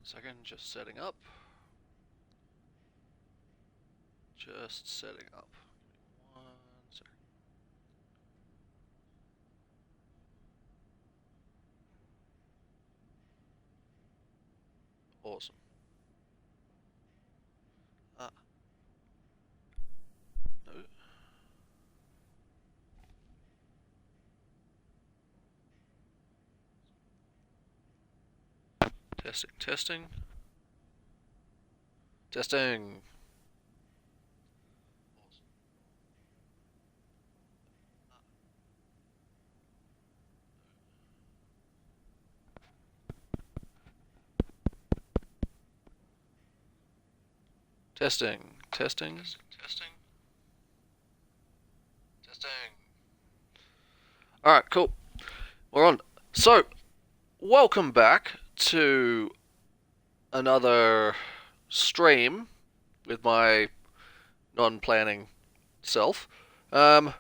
Second, just setting up. Just setting up. One second. Awesome. Ah, no. Testing, testing. Testing. Testing, testing, testing, testing. Alright, cool. We're on. So, welcome back to another stream with my non-planning self. Um,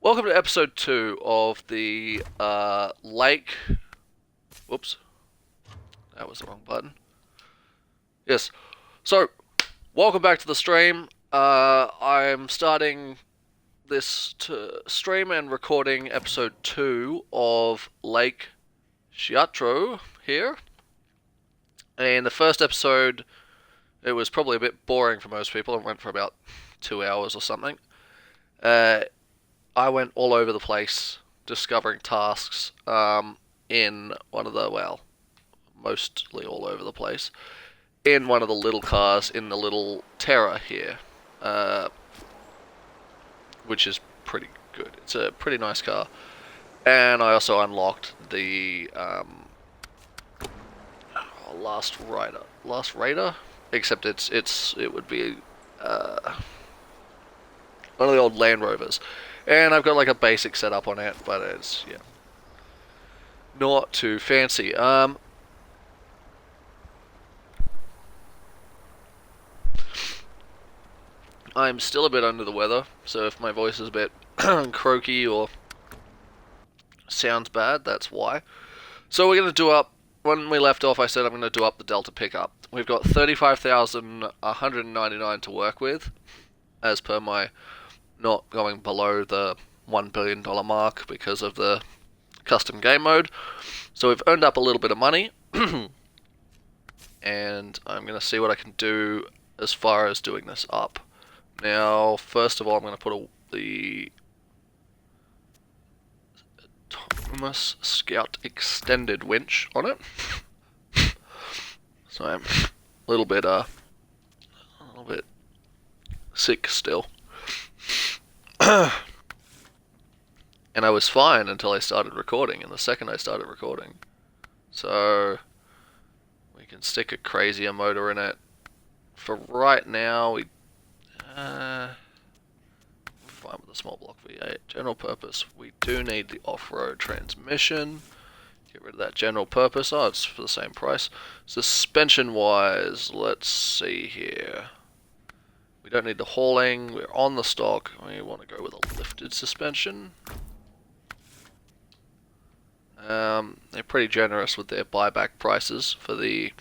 Welcome to episode 2 of the lake. Whoops, that was the wrong button. Yes. So, welcome back to the stream. I'm starting this stream and recording episode 2 of Lake Shiatro here. And the first episode, it was probably a bit boring for most people. It went for about 2 hours or something. I went all over the place discovering tasks in one of the, well, mostly all over the place, in one of the little cars in the little Terra here, which is pretty good. It's a pretty nice car. And I also unlocked the last Raider, except it would be one of the old Land Rovers. And I've got like a basic setup on it, but it's, yeah, not too fancy. I'm still a bit under the weather, so if my voice is a bit croaky or sounds bad, that's why. So we're going to do up, when we left off I said I'm going to do up the Delta pickup. We've got 35,199 to work with, as per my not going below the $1 billion mark because of the custom game mode. So we've earned up a little bit of money, and I'm going to see what I can do as far as doing this up. Now, first of all, I'm going to put the Thomas Scout extended winch on it. So I'm a little bit sick still. And I was fine until I started recording, and the second I started recording. So we can stick a crazier motor in it. For right now, we're fine with the small block V8. General purpose, we do need the off-road transmission. Get rid of that general purpose. Oh, it's for the same price. Suspension-wise, let's see here. We don't need the hauling. We're on the stock. We want to go with a lifted suspension. They're pretty generous with their buyback prices for the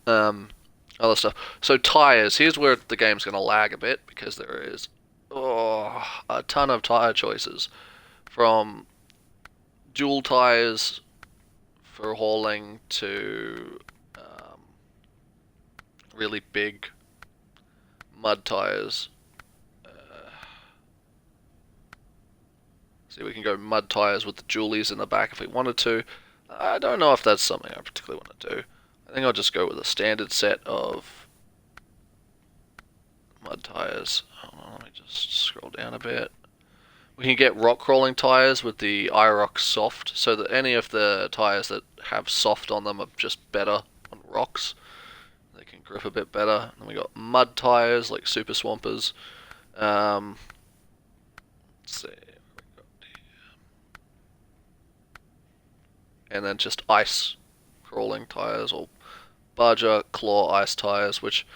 other stuff. So tires. Here's where the game's going to lag a bit because there is a ton of tire choices, from dual tires for hauling to really big mud tires. See, we can go mud tires with the dualies in the back if we wanted to. I don't know if that's something I particularly want to do. I think I'll just go with a standard set of mud tires. Hold on, let me just scroll down a bit. We can get rock crawling tires with the iRock soft, so that any of the tires that have soft on them are just better on rocks. They can grip a bit better. And then we got mud tires like Super Swampers. Let's see. And then just ice crawling tires, or Barger Claw ice tires, which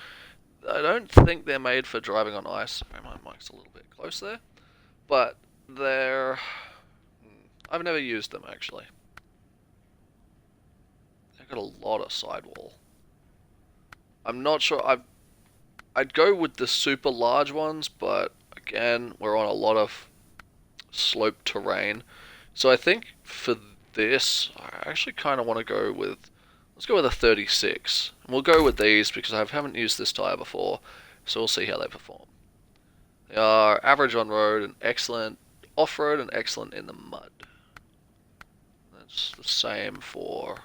I don't think they're made for driving on ice. My mic's a little bit close there, but they're... I've never used them actually. They're I got a lot of sidewall. I'm not sure. I'd go with the super large ones, but again, we're on a lot of sloped terrain. So I think for this, I actually kind of want to go with, let's go with a 36. And we'll go with these because I haven't used this tire before, so we'll see how they perform. They are average on road and excellent off-road and excellent in the mud. That's the same for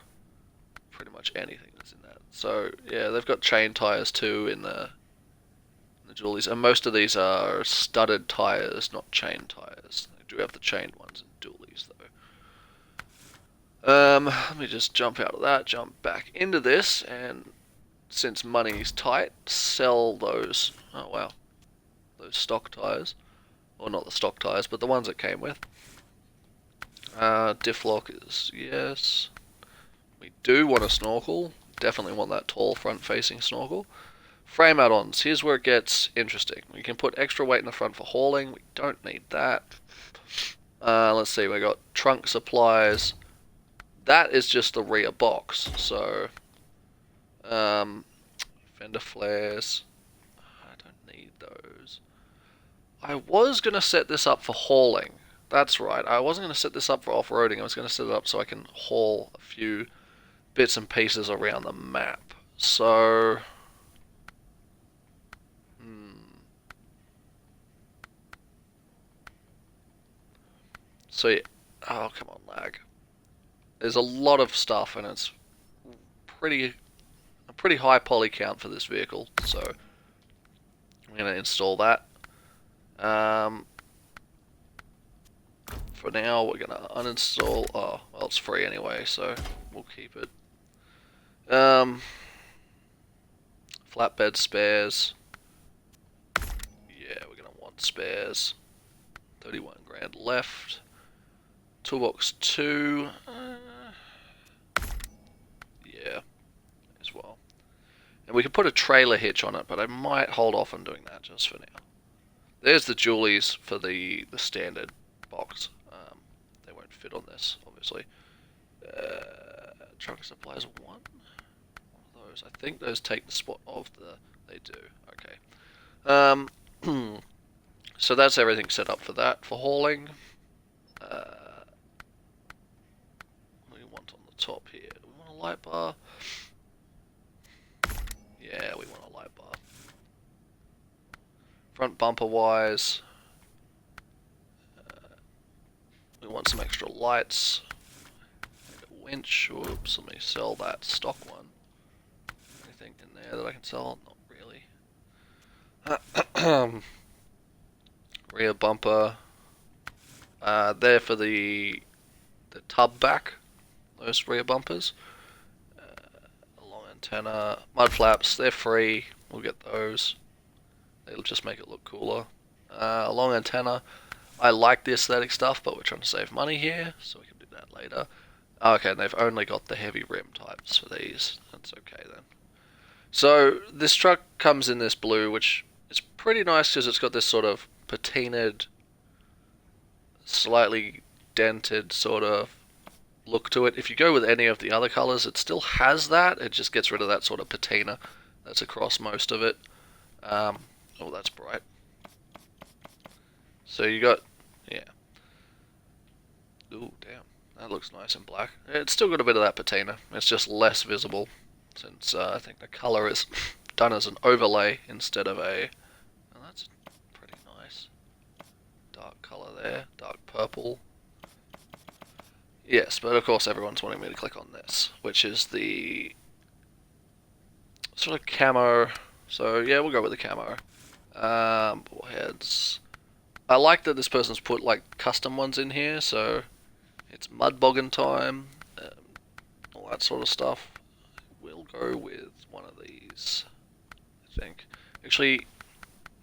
pretty much anything that's in that. So yeah, they've got chain tires too in the dualies, and most of these are studded tires, not chain tires. They do have the chained ones in dualies though. Let me just jump out of that, jump back into this, and since money's tight, sell those. Oh wow, those stock tires, or not the stock tires, but the ones it came with. Diff lock is yes. We do want a snorkel. Definitely want that tall front-facing snorkel. Frame add-ons. Here's where it gets interesting. We can put extra weight in the front for hauling. We don't need that. Let's see. We got trunk supplies. That is just the rear box. So, fender flares. I don't need those. I was gonna set this up for hauling. That's right. I wasn't gonna set this up for off-roading. I was gonna set it up so I can haul a few bits and pieces around the map. So. So yeah, oh come on lag. There's a lot of stuff and it's a pretty high poly count for this vehicle, so I'm gonna install that. For now we're gonna uninstall, oh well it's free anyway, so we'll keep it. Flatbed spares. Yeah, we're gonna want spares. 31 grand left. Toolbox 2. Yeah, as well. And we can put a trailer hitch on it, but I might hold off on doing that just for now. There's the dualies for the standard box. They won't fit on this, obviously. Truck supplies 1. One of those. I think those take the spot of the... They do. Okay. So that's everything set up for that. For hauling... what do we want on the top here? Do we want a light bar? Yeah, we want a light bar. Front bumper wise, we want some extra lights. A winch. Oops, let me sell that stock one. Anything in there that I can sell? Not really. Rear bumper. There for the tub back. Those rear bumpers. A long antenna. Mud flaps. They're free. We'll get those. They'll just make it look cooler. Long antenna. I like the aesthetic stuff, but we're trying to save money here, so we can do that later. Okay, and they've only got the heavy rim types for these. That's okay then. So this truck comes in this blue, which is pretty nice because it's got this sort of patinaed, slightly dented sort of look to it. If you go with any of the other colors, it still has that. It just gets rid of that sort of patina that's across most of it. Oh, that's bright. So you got, yeah. Ooh, damn. That looks nice in black. It's still got a bit of that patina. It's just less visible since I think the color is done as an overlay instead of a... Oh, that's pretty nice. Dark color there. Dark purple. Yes, but of course everyone's wanting me to click on this, which is the sort of camo. So yeah, we'll go with the camo. Bullheads. I like that this person's put like custom ones in here, so it's mud bogging time, all that sort of stuff. We'll go with one of these, I think. Actually,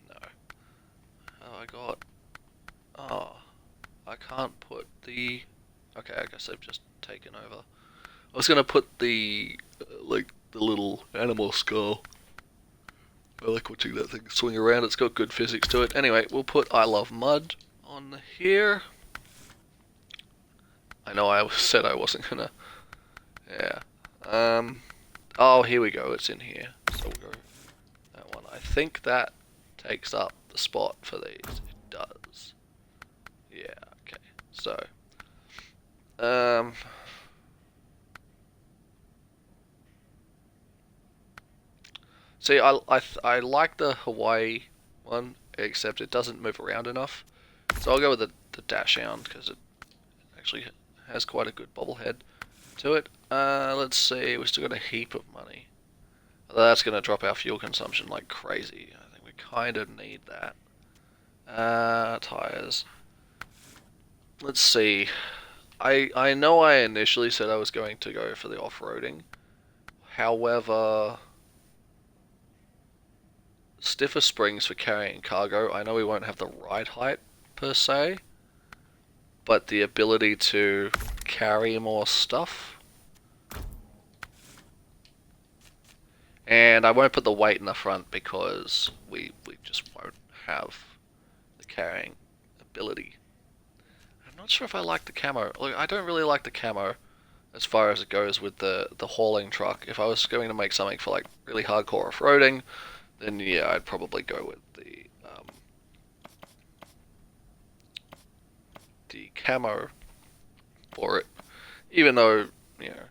no. I can't put the... Okay, I guess they've just taken over. I was gonna put the, like, the little animal skull. I like watching that thing swing around, it's got good physics to it. Anyway, we'll put I Love Mud on here. I know I said I wasn't gonna... Yeah. Oh, here we go. It's in here. So we'll go that one. I think that takes up the spot for these. It does. Yeah. Okay. So, see, I like the Hawaii one, except it doesn't move around enough. So I'll go with the dash hound because it actually has quite a good bobblehead to it. Let's see, we still got a heap of money. That's going to drop our fuel consumption like crazy. I think we kind of need that. Tires. Let's see. I know I initially said I was going to go for the off-roading. However, stiffer springs for carrying cargo. I know we won't have the ride height per se, but the ability to carry more stuff. And I won't put the weight in the front because we just won't have the carrying ability. I'm not sure if I like the camo. Look, I don't really like the camo as far as it goes with the hauling truck. If I was going to make something for like really hardcore off-roading, then yeah, I'd probably go with the camo for it. Even though, you know,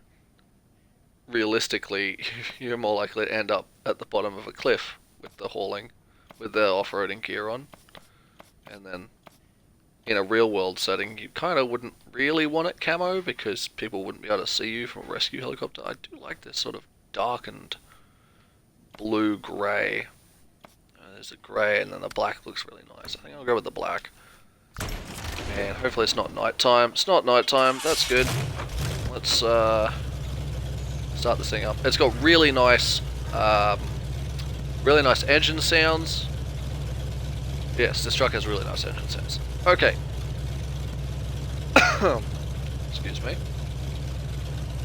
realistically, you're more likely to end up at the bottom of a cliff with the hauling, with the off-roading gear on. And then, in a real-world setting, you kind of wouldn't really want it camo because people wouldn't be able to see you from a rescue helicopter. I do like this sort of darkened blue-grey. There's a grey and then the black looks really nice. I think I'll go with the black. And hopefully it's not nighttime. It's not nighttime, that's good. Let's start this thing up. It's got really nice engine sounds. Yes, this truck has really nice engine sounds. Okay. Excuse me.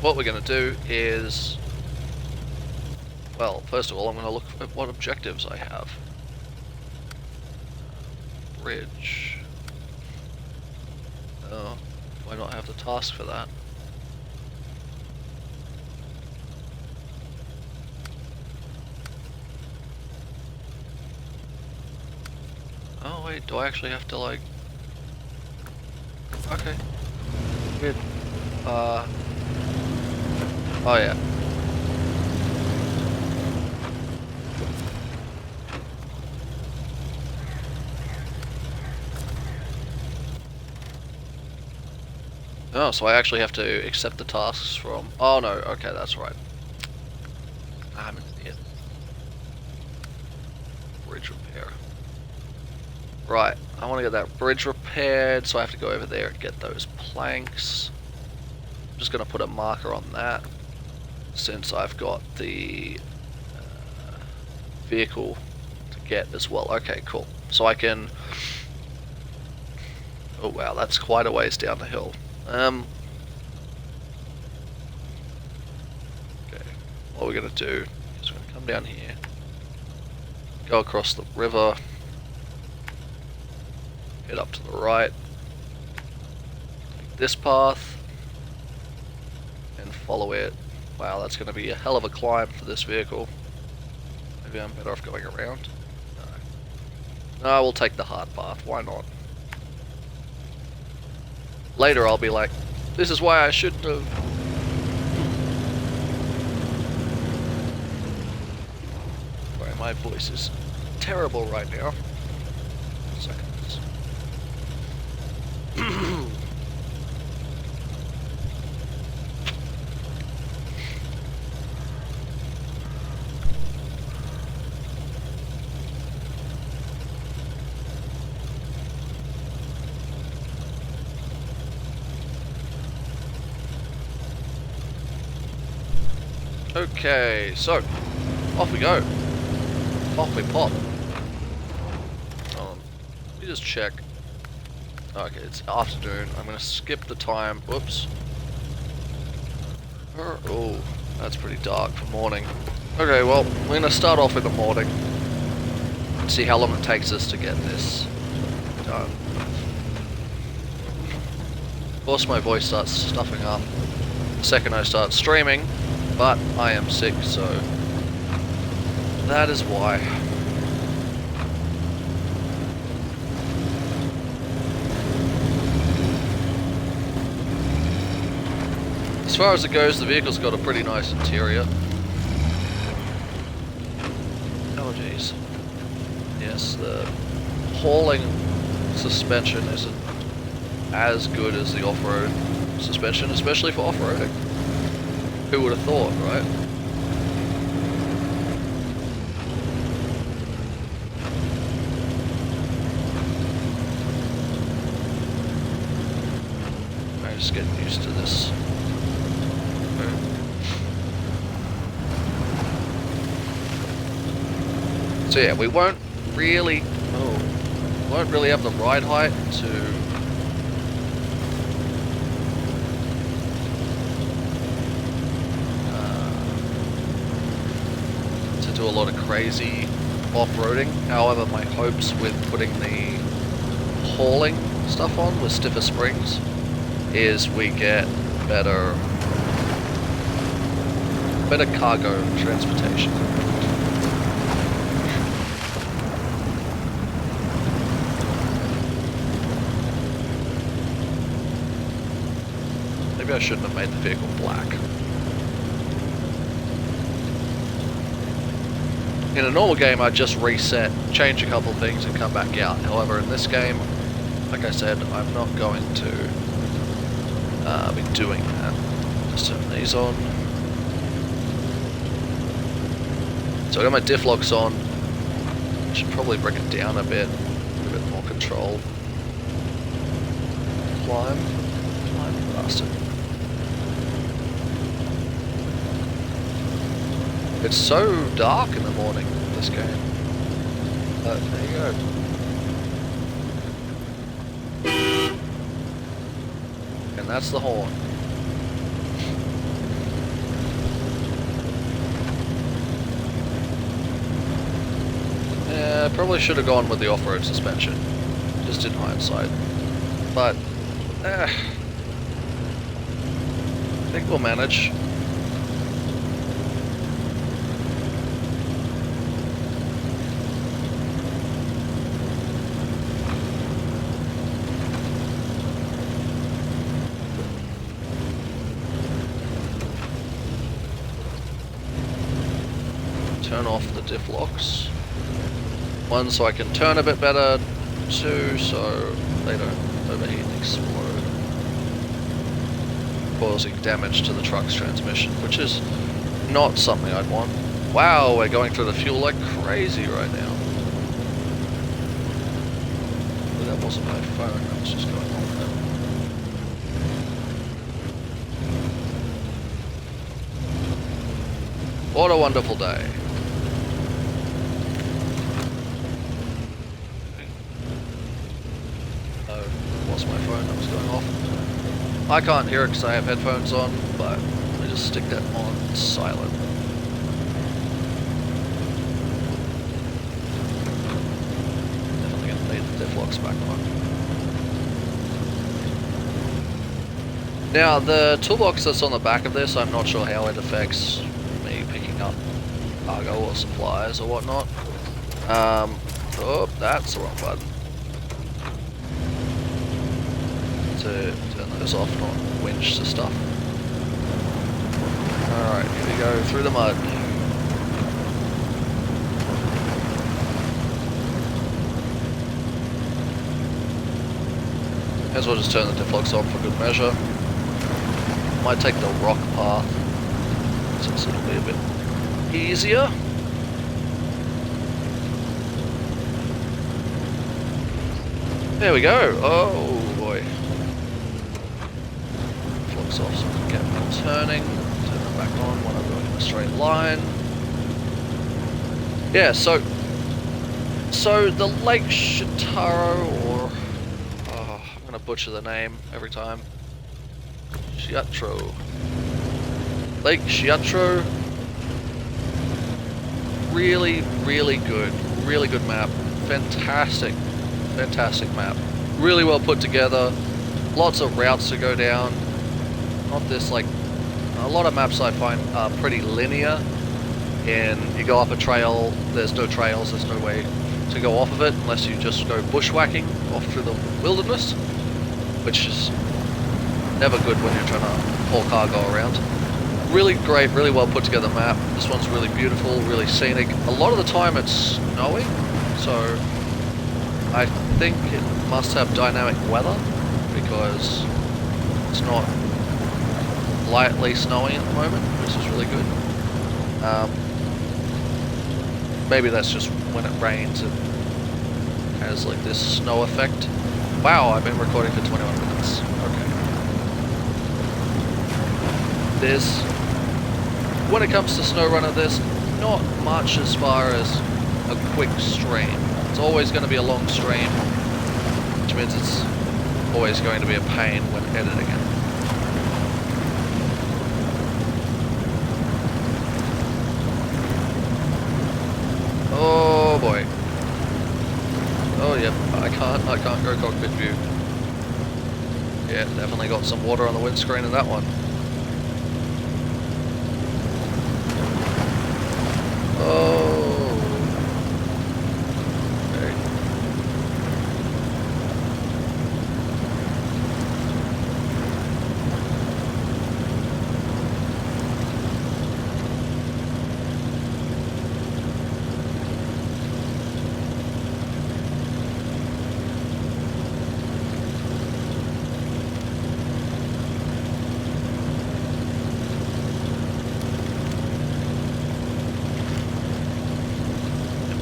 What we're going to do is... Well, first of all, I'm going to look at what objectives I have. Bridge. Oh, do I not have the task for that? Oh wait, do I actually have to like... Okay. Good. Oh yeah. Oh, so I actually have to accept the tasks from... Oh no, okay, that's right. I'm an idiot. Bridge repair. Right, I want to get that bridge repaired, so I have to go over there and get those planks. I'm just going to put a marker on that, since I've got the vehicle to get as well. Okay, cool. So I can... Oh wow, that's quite a ways down the hill. Okay, what we're going to do is we're going to come down here, go across the river, head up to the right, take this path, and follow it. Wow, that's going to be a hell of a climb for this vehicle. Maybe I'm better off going around. No, we'll take the hard path, why not? Later I'll be like, this is why I shouldn't have. Sorry, my voice is terrible right now. Seconds. Okay, so off we go. Off we pop. Let me just check. Okay, it's afternoon. I'm gonna skip the time. Whoops. Oh, that's pretty dark for morning. Okay, well, we're gonna start off in the morning and see how long it takes us to get this done. Of course, my voice starts stuffing up the second I start streaming. but I am sick, so that is why. As far as it goes, the vehicle's got a pretty nice interior. Oh jeez. Yes, the hauling suspension isn't as good as the off-road suspension, especially for off-roading. Who would have thought, right? I'm just getting used to this. So yeah, we won't really have the ride height to do a lot of crazy off-roading. However, my hopes with putting the hauling stuff on with stiffer springs is we get better cargo transportation. Maybe I shouldn't have made the vehicle black. In a normal game, I'd just reset, change a couple things, and come back out. However, in this game, like I said, I'm not going to be doing that. Just turn these on. So I got my diff locks on. Should probably bring it down a bit more control. Climb bastard. It's so dark in the morning, this game. But there you go. And that's the horn. Yeah, probably should have gone with the off-road suspension, just in hindsight. But, I think we'll manage. Turn off the diff locks. One, so I can turn a bit better. Two, so they don't overheat and explode, causing damage to the truck's transmission, which is not something I'd want. Wow, we're going through the fuel like crazy right now. But that wasn't my phone, that was just going on with it. What a wonderful day. My phone that was going off. I can't hear it because I have headphones on, but let me just stick that on silent. Definitely going to leave the diff locks back on. Now, the toolbox that's on the back of this, I'm not sure how it affects me picking up cargo or supplies or whatnot. Oh, that's the wrong button. To turn those off, not winch the stuff. Alright, here we go through the mud. May as well just turn the diff locks on for good measure. Might take the rock path, since it'll be a bit easier. There we go. Oh boy. Off so I can get more turning, turn it back on when I'm going in a straight line. Yeah, so the Lake Shiatro, or I'm gonna butcher the name every time. Shiatro. Lake Shiatro. Really good map. Fantastic map. Really well put together. Lots of routes to go down. Not this like A lot of maps I find are pretty linear, and you go up a trail, there's no trails, there's no way to go off of it unless you just go bushwhacking off through the wilderness, which is never good when you're trying to haul cargo around. Really great, really well put together map. This one's really beautiful, really scenic. A lot of the time it's snowing, so I think it must have dynamic weather because it's not lightly snowing at the moment, which is really good. Maybe that's just when it rains it has like this snow effect. Wow, I've been recording for 21 minutes. Okay. When it comes to SnowRunner, there's not much as far as a quick stream. It's always going to be a long stream, which means it's always going to be a pain when editing it. Oh boy. Oh yeah, I can't go cockpit view. Yeah, definitely got some water on the windscreen in that one. Oh. Okay.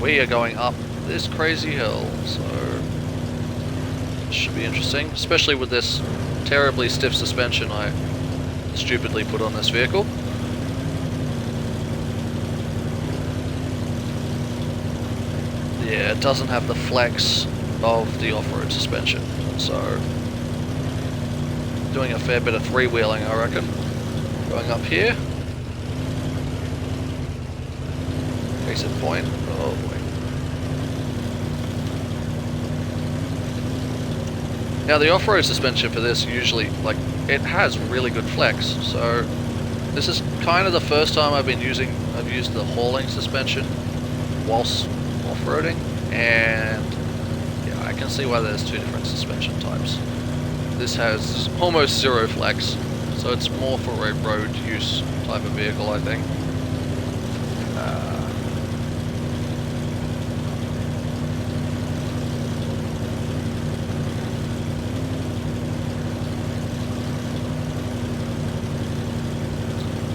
We are going up this crazy hill, so it should be interesting, especially with this terribly stiff suspension I stupidly put on this vehicle. Yeah, it doesn't have the flex of the off-road suspension, so doing a fair bit of three-wheeling, I reckon. Going up here. Case in point. Oh boy. Now the off-road suspension for this usually, like, it has really good flex, so this is kind of the first time I've used the hauling suspension whilst off-roading, and yeah, I can see why there's two different suspension types. This has almost zero flex, so it's more for a road use type of vehicle, I think.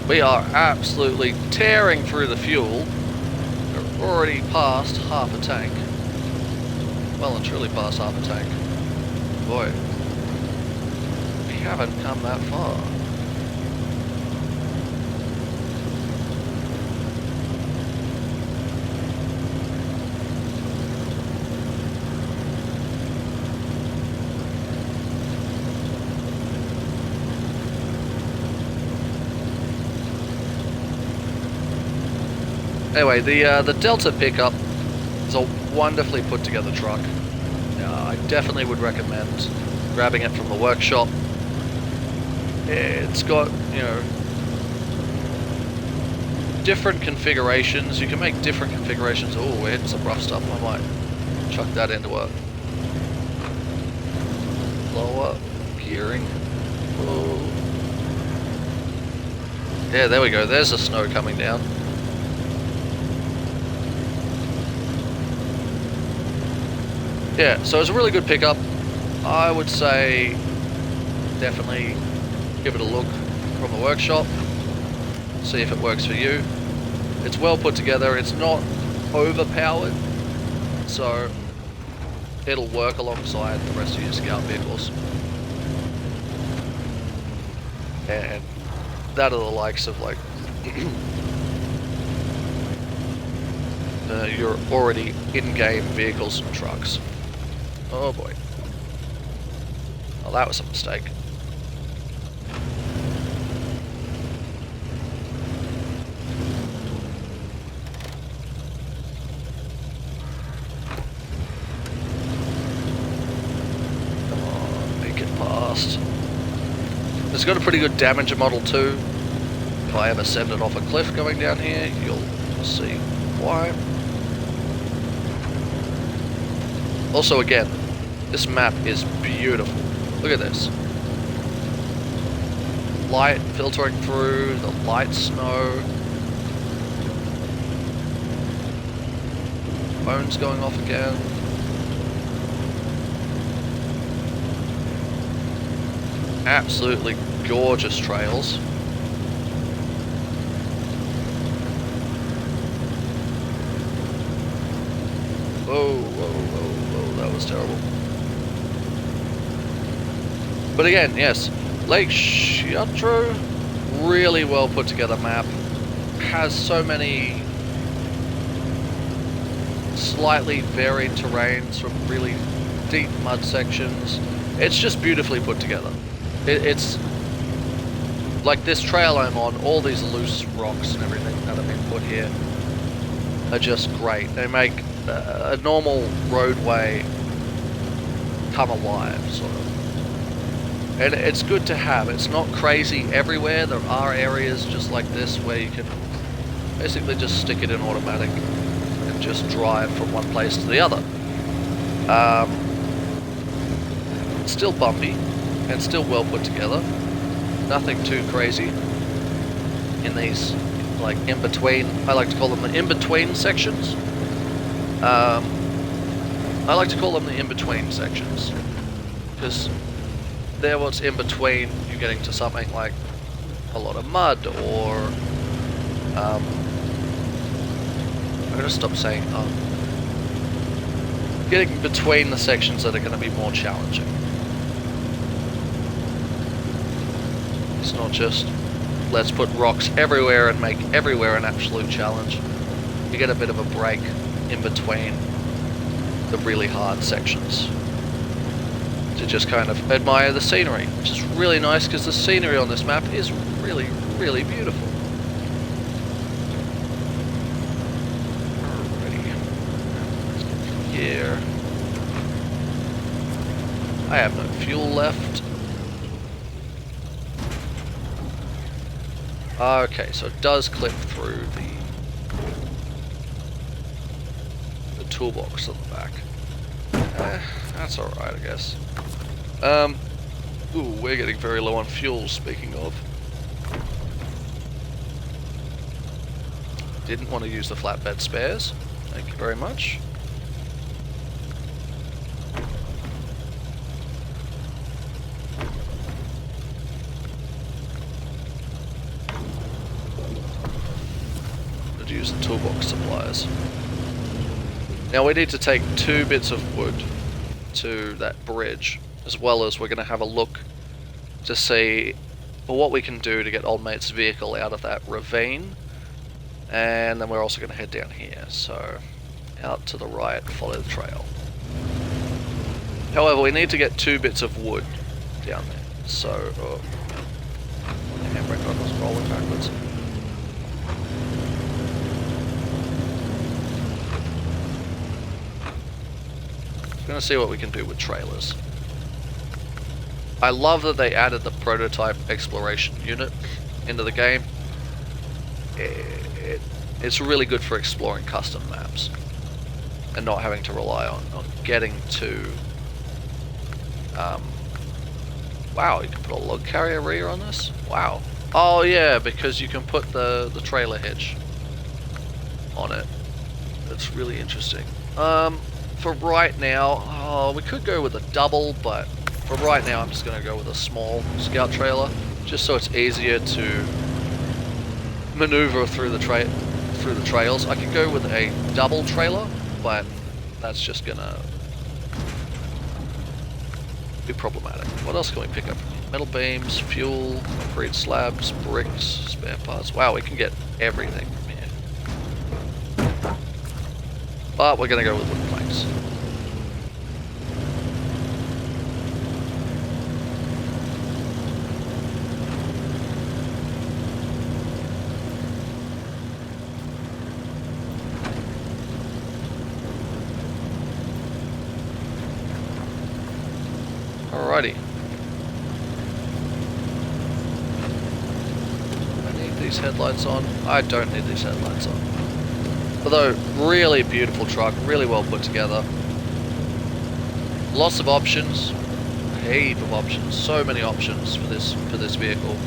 We are absolutely tearing through the fuel. We're already past half a tank. Well and truly past half a tank. Boy, we haven't come that far. Anyway, the Delta pickup is a wonderfully put together truck. I definitely would recommend grabbing it from the workshop. It's got, you know, different configurations. You can make different configurations. Oh, we're hitting some rough stuff. I might chuck that into a lower gearing. Oh. Yeah, there we go. There's the snow coming down. Yeah, so it's a really good pickup. I would say definitely give it a look from the workshop, see if it works for you. It's well put together, it's not overpowered, so it'll work alongside the rest of your scout vehicles. And that are the likes of like your already in-game vehicles and trucks. Oh boy. Oh, that was a mistake. Come on, make it past. It's got a pretty good damager model too. If I ever send it off a cliff going down here, you'll see why. Also, again, this map is beautiful. Look at this. Light filtering through, the light snow. Phone's going off again. Absolutely gorgeous trails. Whoa, whoa, whoa, whoa, that was terrible. But again, yes, Lake Shiatro, really well put together map. Has so many slightly varied terrains from really deep mud sections. It's just beautifully put together. It's like this trail I'm on, all these loose rocks and everything that have been put here are just great. They make a normal roadway come alive, sort of. And it's good to have. It's not crazy everywhere. There are areas just like this where you can basically just stick it in automatic and just drive from one place to the other. It's still bumpy and still well put together. Nothing too crazy in these, like, in-between, I like to call them the in-between sections. I like to call them the in-between sections, because they're what's in between you getting to something like a lot of mud, or I'm gonna stop saying getting between the sections that are going to be more challenging. It's not just let's put rocks everywhere and make everywhere an absolute challenge. You get a bit of a break in between the really hard sections to just kind of admire the scenery, which is really nice because the scenery on this map is really, really beautiful. Alrighty. Here. I have no fuel left. Okay, so it does clip through the toolbox on the back. That's alright, I guess. Ooh, we're getting very low on fuel, speaking of. Didn't want to use the flatbed spares. Thank you very much. Use the toolbox supplies. Now we need to take 2 bits of wood to that bridge, as well as we're going to have a look to see what we can do to get old mate's vehicle out of that ravine, and then we're also going to head down here, so out to the right, follow the trail. However, we need to get 2 bits of wood down there, so the handbrake on was rolling backwards. Gonna see what we can do with trailers. I love that they added the prototype exploration unit into the game. It's really good for exploring custom maps and not having to rely on getting to wow, you can put a log carrier rear on this? Wow. Oh yeah, because you can put the trailer hitch on it. That's really interesting. For right now, we could go with a double, but for right now I'm just going to go with a small scout trailer, just so it's easier to maneuver through the trails. I could go with a double trailer, but that's just going to be problematic. What else can we pick up? Metal beams, fuel, concrete slabs, bricks, spare parts. Wow, we can get everything from here. But we're going to go with wooden planks. Alrighty. I need these headlights on. I don't need these headlights on. Although, really beautiful truck, really well put together. Lots of options, a heap of options, so many options for this vehicle.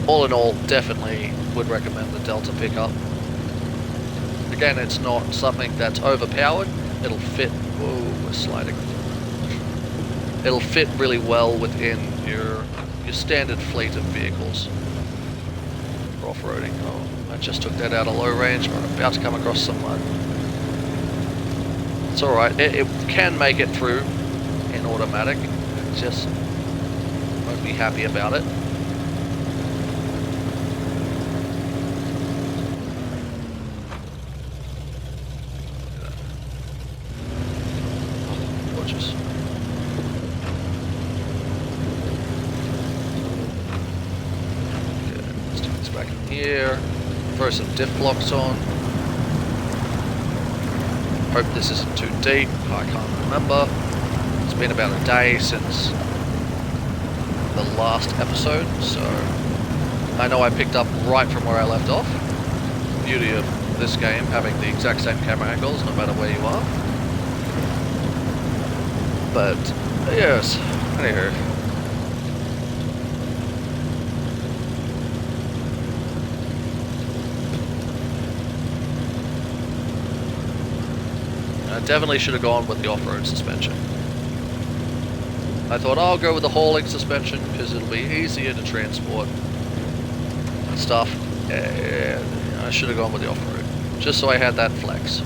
All in all, definitely would recommend the Delta pickup. Again, it's not something that's overpowered. It'll fit. Whoa, we're sliding. It'll fit really well within your standard fleet of vehicles for off-roading. Oh, I just took that out of low range. We're about to come across some mud. It's alright. It can make it through in automatic. It just won't be happy about it. Gorgeous. Okay, let's take this back in here. Throw some diff blocks on. Hope this isn't too deep. I can't remember. It's been about a day since the last episode, so I know I picked up right from where I left off. Beauty of this game, having the exact same camera angles no matter where you are. But yes, anywho. I definitely should have gone with the off-road suspension. I thought I'll go with the hauling suspension because it'll be easier to transport stuff. And I should have gone with the off-road, just so I had that flex.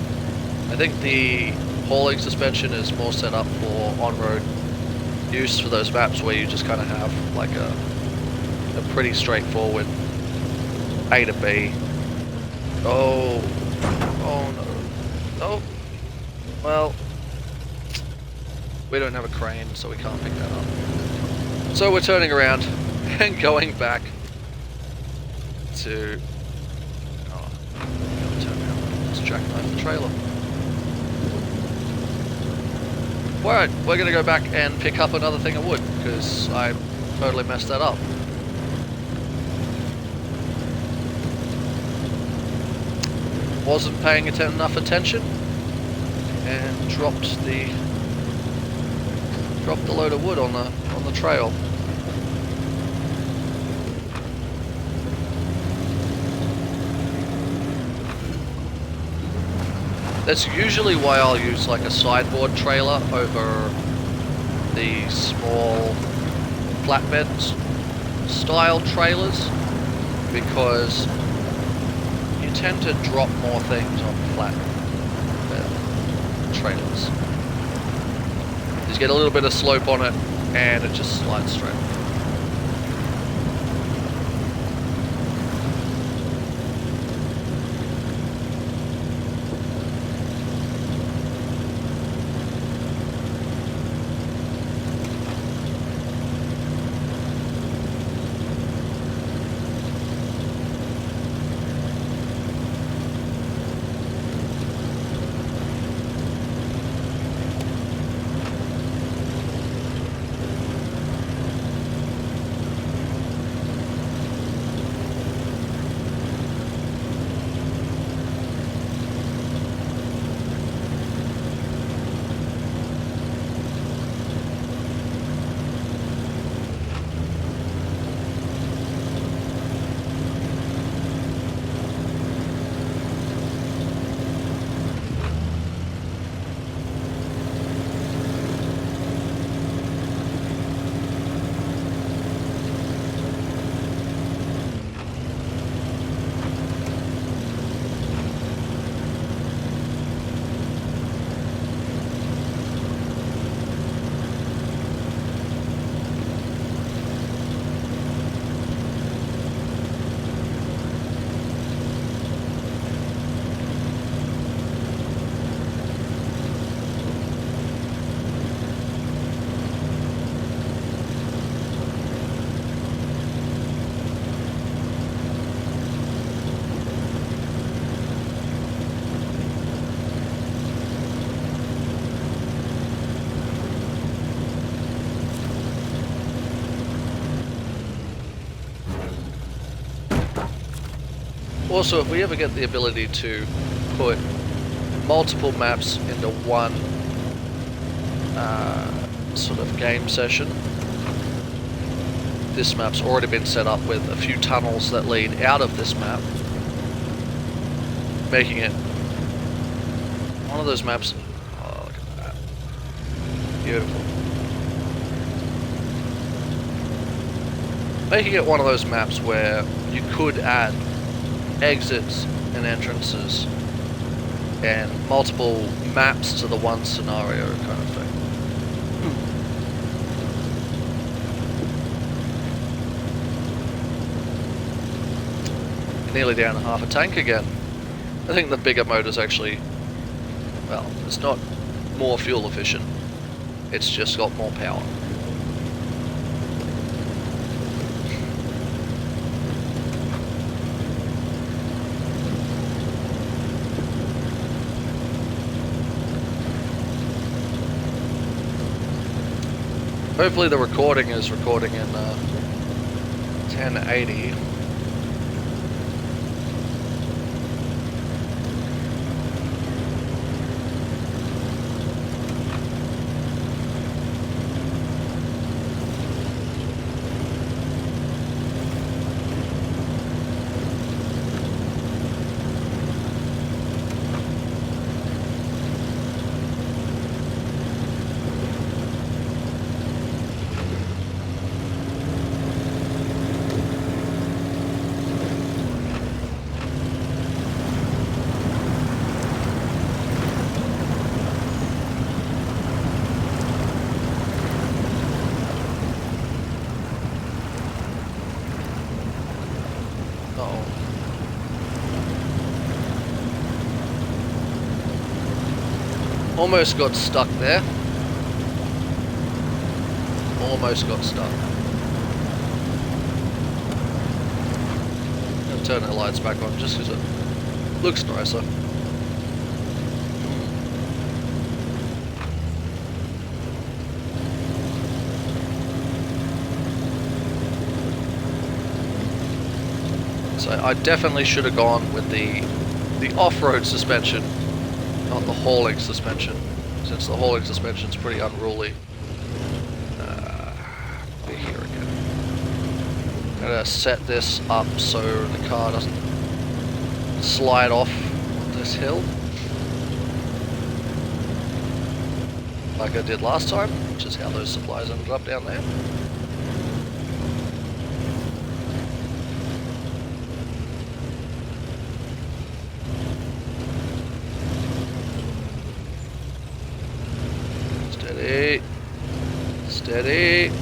I think the hauling suspension is more set up for on-road use for those maps where you just kind of have like a pretty straightforward A to B. Oh no. Oh. Well, we don't have a crane, so we can't pick that up. So we're turning around and going back to... Oh, turn around. Just jackknife the trailer. Alright, we're going to go back and pick up another thing of wood, because I totally messed that up. Wasn't paying enough attention, and dropped the load of wood on the trail. That's usually why I'll use like a sideboard trailer over the small flatbed style trailers, because you tend to drop more things on flatbed trailers. Just get a little bit of slope on it and it just slides straight. Also, if we ever get the ability to put multiple maps into one sort of game session, this map's already been set up with a few tunnels that lead out of this map, making it one of those maps. Oh, look at that. Beautiful. Making it one of those maps where you could add exits and entrances and multiple maps to the one scenario kind of thing. Nearly down to half a tank again. I think the bigger motor's actually, well, it's not more fuel efficient, it's just got more power. Hopefully the recording is recording in 1080. Almost got stuck there. Almost got stuck. I'm gonna turn the lights back on just because it looks nicer. So I definitely should have gone with the off-road suspension, not the hauling suspension, since the hauling suspension is pretty unruly. Be here again. I'm gonna set this up so the car doesn't slide off this hill like I did last time, which is how those supplies ended up down there. Steady. Steady.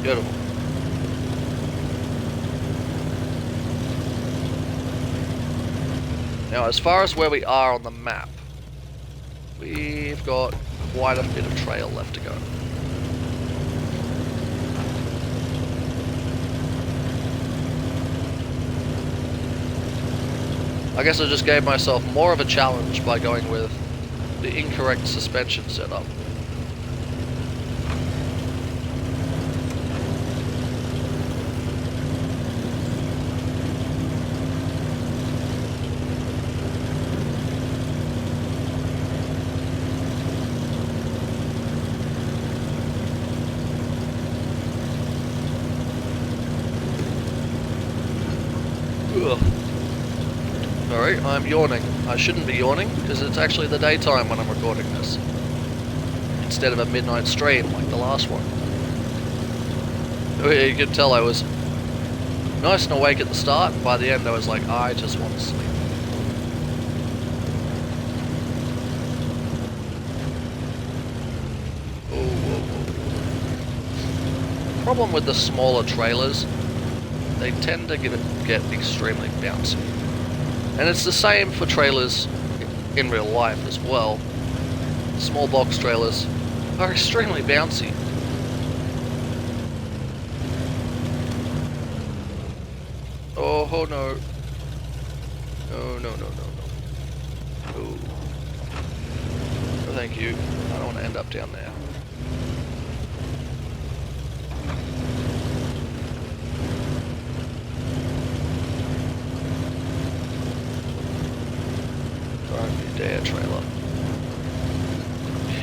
Beautiful. Now, as far as where we are on the map, we've got quite a bit of trail left to go. I guess I just gave myself more of a challenge by going with the incorrect suspension setup. Ugh. Sorry, I'm yawning. I shouldn't be yawning, because it's actually the daytime when I'm recording this, instead of a midnight stream like the last one. You can tell I was nice and awake at the start, and by the end I was like, I just want to sleep. Problem with the smaller trailers, they tend to get extremely bouncy. And it's the same for trailers in real life as well. Small box trailers are extremely bouncy. Oh no. No, no, no, no, no. Oh. No, thank you. I don't want to end up down there.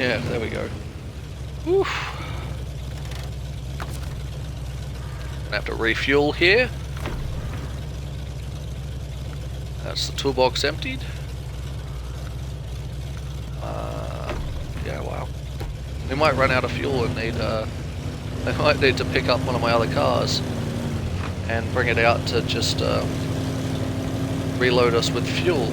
Yeah, there we go. Whew. Gonna have to refuel here. That's the toolbox emptied. Yeah, wow. We might run out of fuel and need, I might need to pick up one of my other cars and bring it out to just reload us with fuel.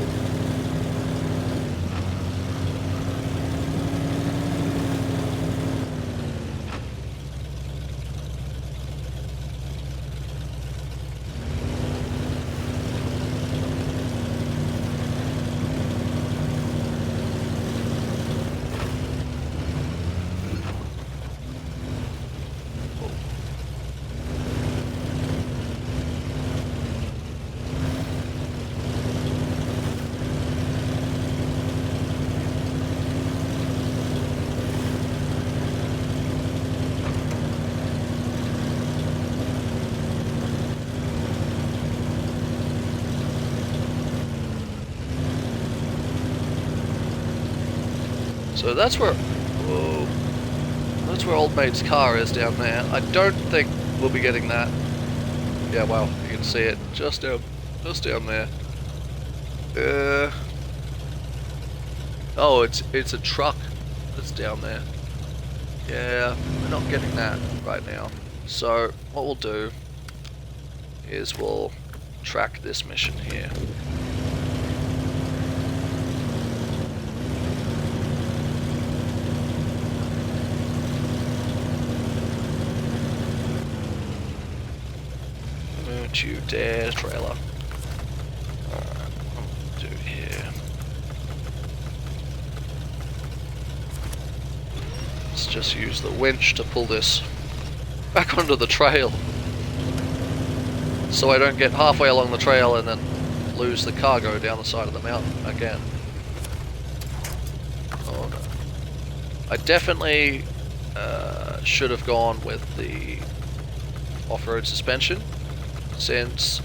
So that's where, whoa, that's where old mate's car is down there. I don't think we'll be getting that. Yeah, wow, you can see it just down there. Oh, it's a truck that's down there. Yeah, we're not getting that right now. So what we'll do is we'll track this mission here. Don't you dare, trailer. Alright, what I'll do here. Let's just use the winch to pull this back onto the trail. So I don't get halfway along the trail and then lose the cargo down the side of the mountain again. Oh no. I definitely should have gone with the off-road suspension. Since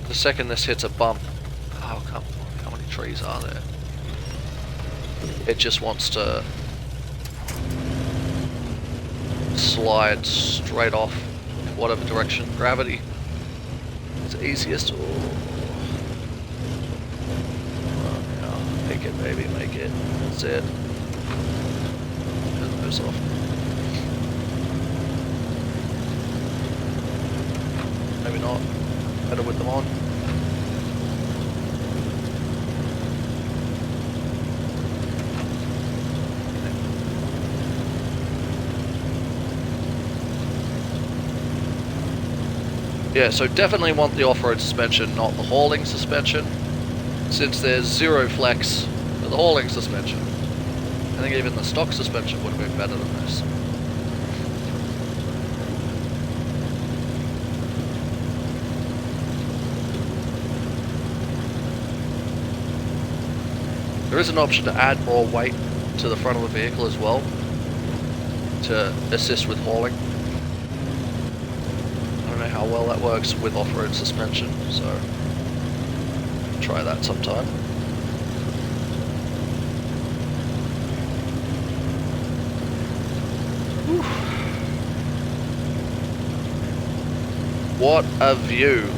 the second this hits a bump, oh come on, how many trees are there? It just wants to slide straight off whatever direction gravity is easiest. Oh, yeah. Make it, baby, make it. That's it. Turn those off. Maybe not. Better with them on. Yeah, so definitely want the off-road suspension, not the hauling suspension, since there's zero flex for the hauling suspension. I think even the stock suspension would have been better than this. There is an option to add more weight to the front of the vehicle as well, to assist with hauling. I don't know how well that works with off-road suspension, so try that sometime. Whew. What a view!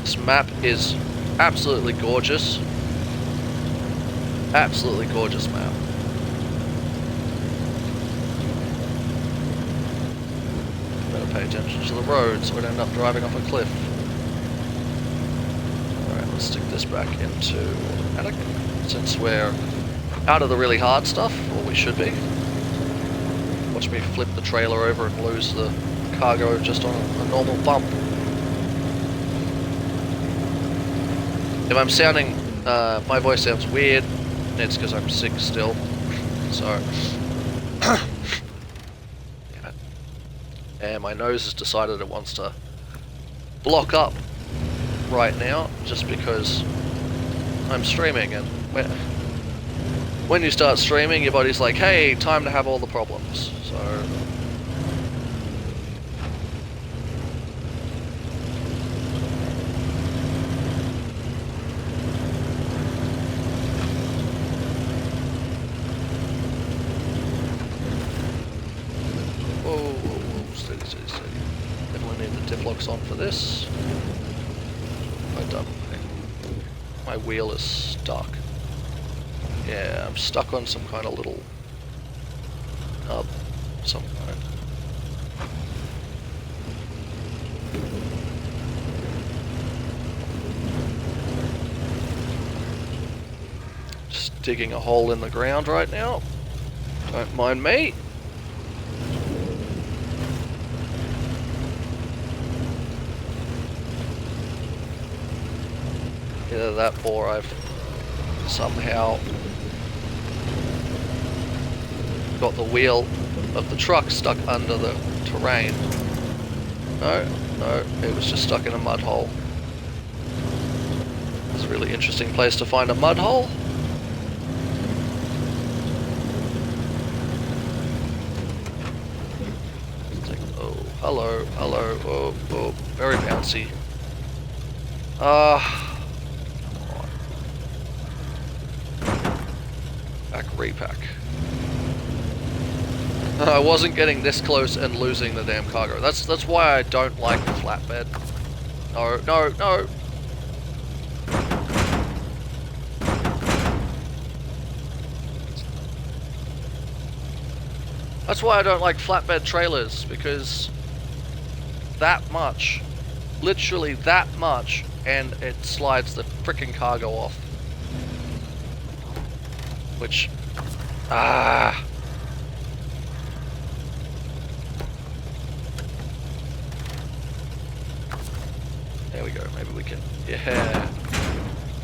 This map is absolutely gorgeous. Absolutely gorgeous map. Better pay attention to the road so we don't end up driving off a cliff. Alright, let's stick this back into automatic since we're out of the really hard stuff, or we should be. Watch me flip the trailer over and lose the cargo just on a normal bump. If I'm sounding, my voice sounds weird, it's because I'm sick still, so, damn it. And my nose has decided it wants to block up right now, just because I'm streaming, and when you start streaming, your body's like, hey, time to have all the problems, so... Steady, steady, steady. Definitely need the dip locks on for this. I've done. My wheel is stuck. Yeah, I'm stuck on some kind of little nub, some kind. Just digging a hole in the ground right now. Don't mind me. Either that or I've somehow got the wheel of the truck stuck under the terrain. No, it was just stuck in a mud hole. It's a really interesting place to find a mud hole. Oh, hello, oh, very bouncy. Back repack. I wasn't getting this close and losing the damn cargo. That's why I don't like the flatbed. No. That's why I don't like flatbed trailers, because that much, literally that much, and it slides the frickin' cargo off. Which, there we go, maybe we can, yeah.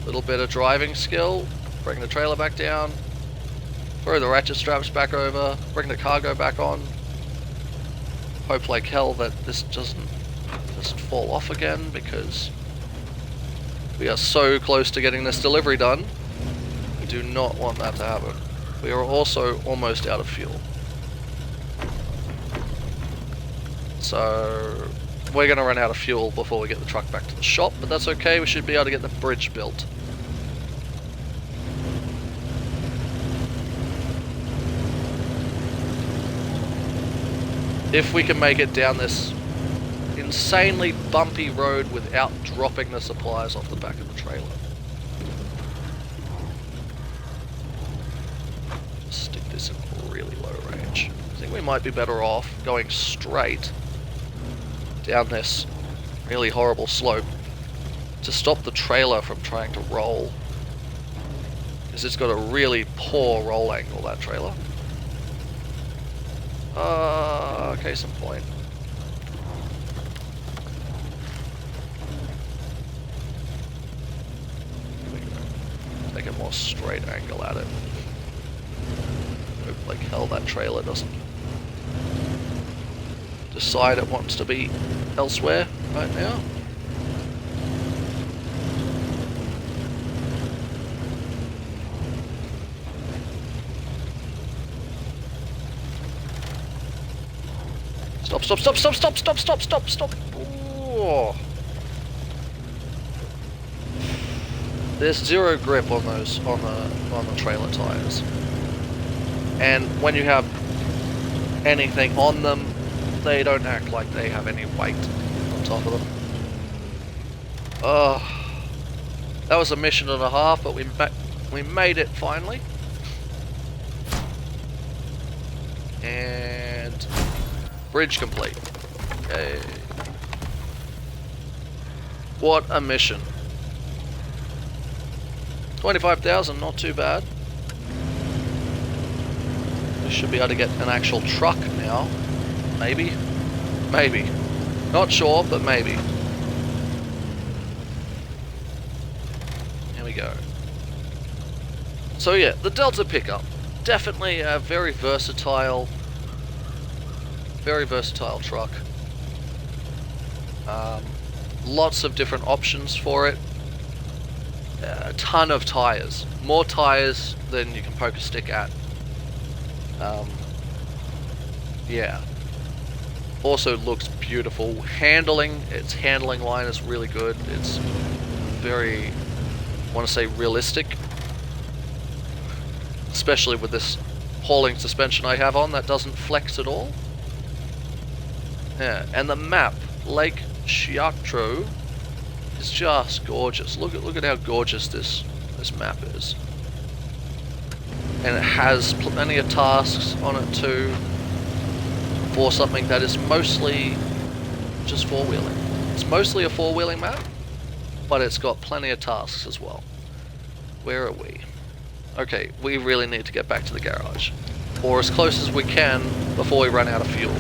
Little bit of driving skill, bring the trailer back down, throw the ratchet straps back over, bring the cargo back on. Hope like hell that this doesn't just fall off again, because we are so close to getting this delivery done. We do not want that to happen. We are also almost out of fuel. So we're going to run out of fuel before we get the truck back to the shop, but that's okay, we should be able to get the bridge built. If we can make it down this insanely bumpy road without dropping the supplies off the back of the trailer. Just stick this in really low range. I think we might be better off going straight down this really horrible slope to stop the trailer from trying to roll. Because it's got a really poor roll angle, that trailer. Case in point. Take a more straight angle at it. Hope like hell that trailer doesn't decide it wants to be elsewhere right now. Stop. Ooh. There's zero grip on those on the trailer tires. And when you have anything on them, they don't act like they have any weight on top of them. That was a mission and a half, but we made it finally. And bridge complete. Okay. What a mission. 25,000, not too bad. We should be able to get an actual truck now. Maybe. Not sure, but maybe. Here we go. So yeah, the Delta pickup. Definitely a very versatile truck. Lots of different options for it. A ton of tires. More tires than you can poke a stick at. Yeah. Also looks beautiful. Its handling line is really good. It's very, I want to say, realistic. Especially with this hauling suspension I have on that doesn't flex at all. Yeah, and the map, Lake Shiatro, is just gorgeous. Look at how gorgeous this map is. And it has plenty of tasks on it too, for something that is mostly just four-wheeling. It's mostly a four-wheeling map, but it's got plenty of tasks as well. Where are we? Okay, we really need to get back to the garage, or as close as we can before we run out of fuel.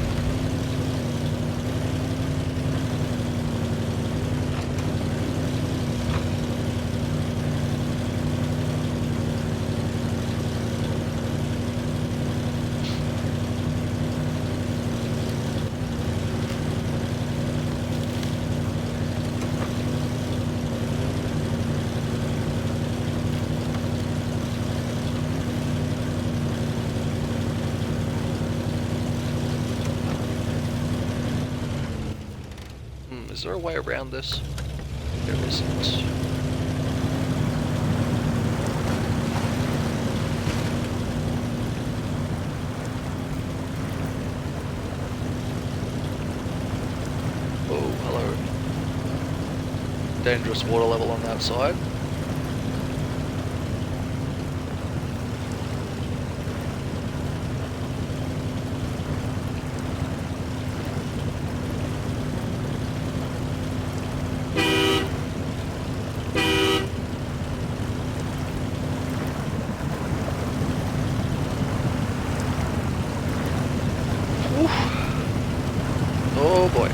Is there a way around this? There isn't. Oh, hello. Dangerous water level on that side. Oh boy.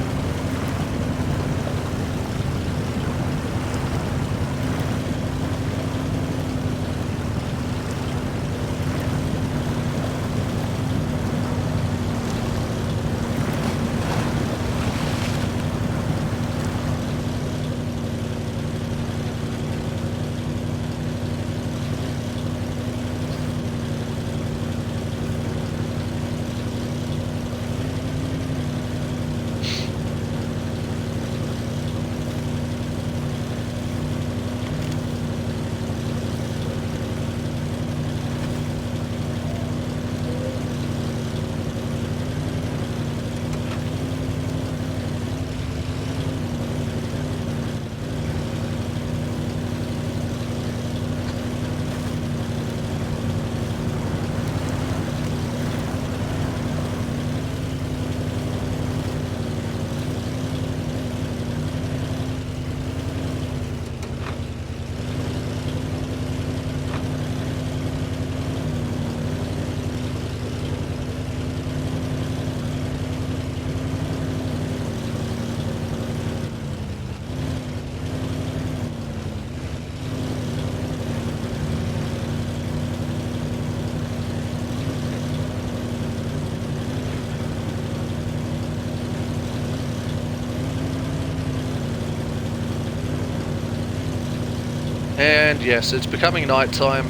And yes, it's becoming nighttime.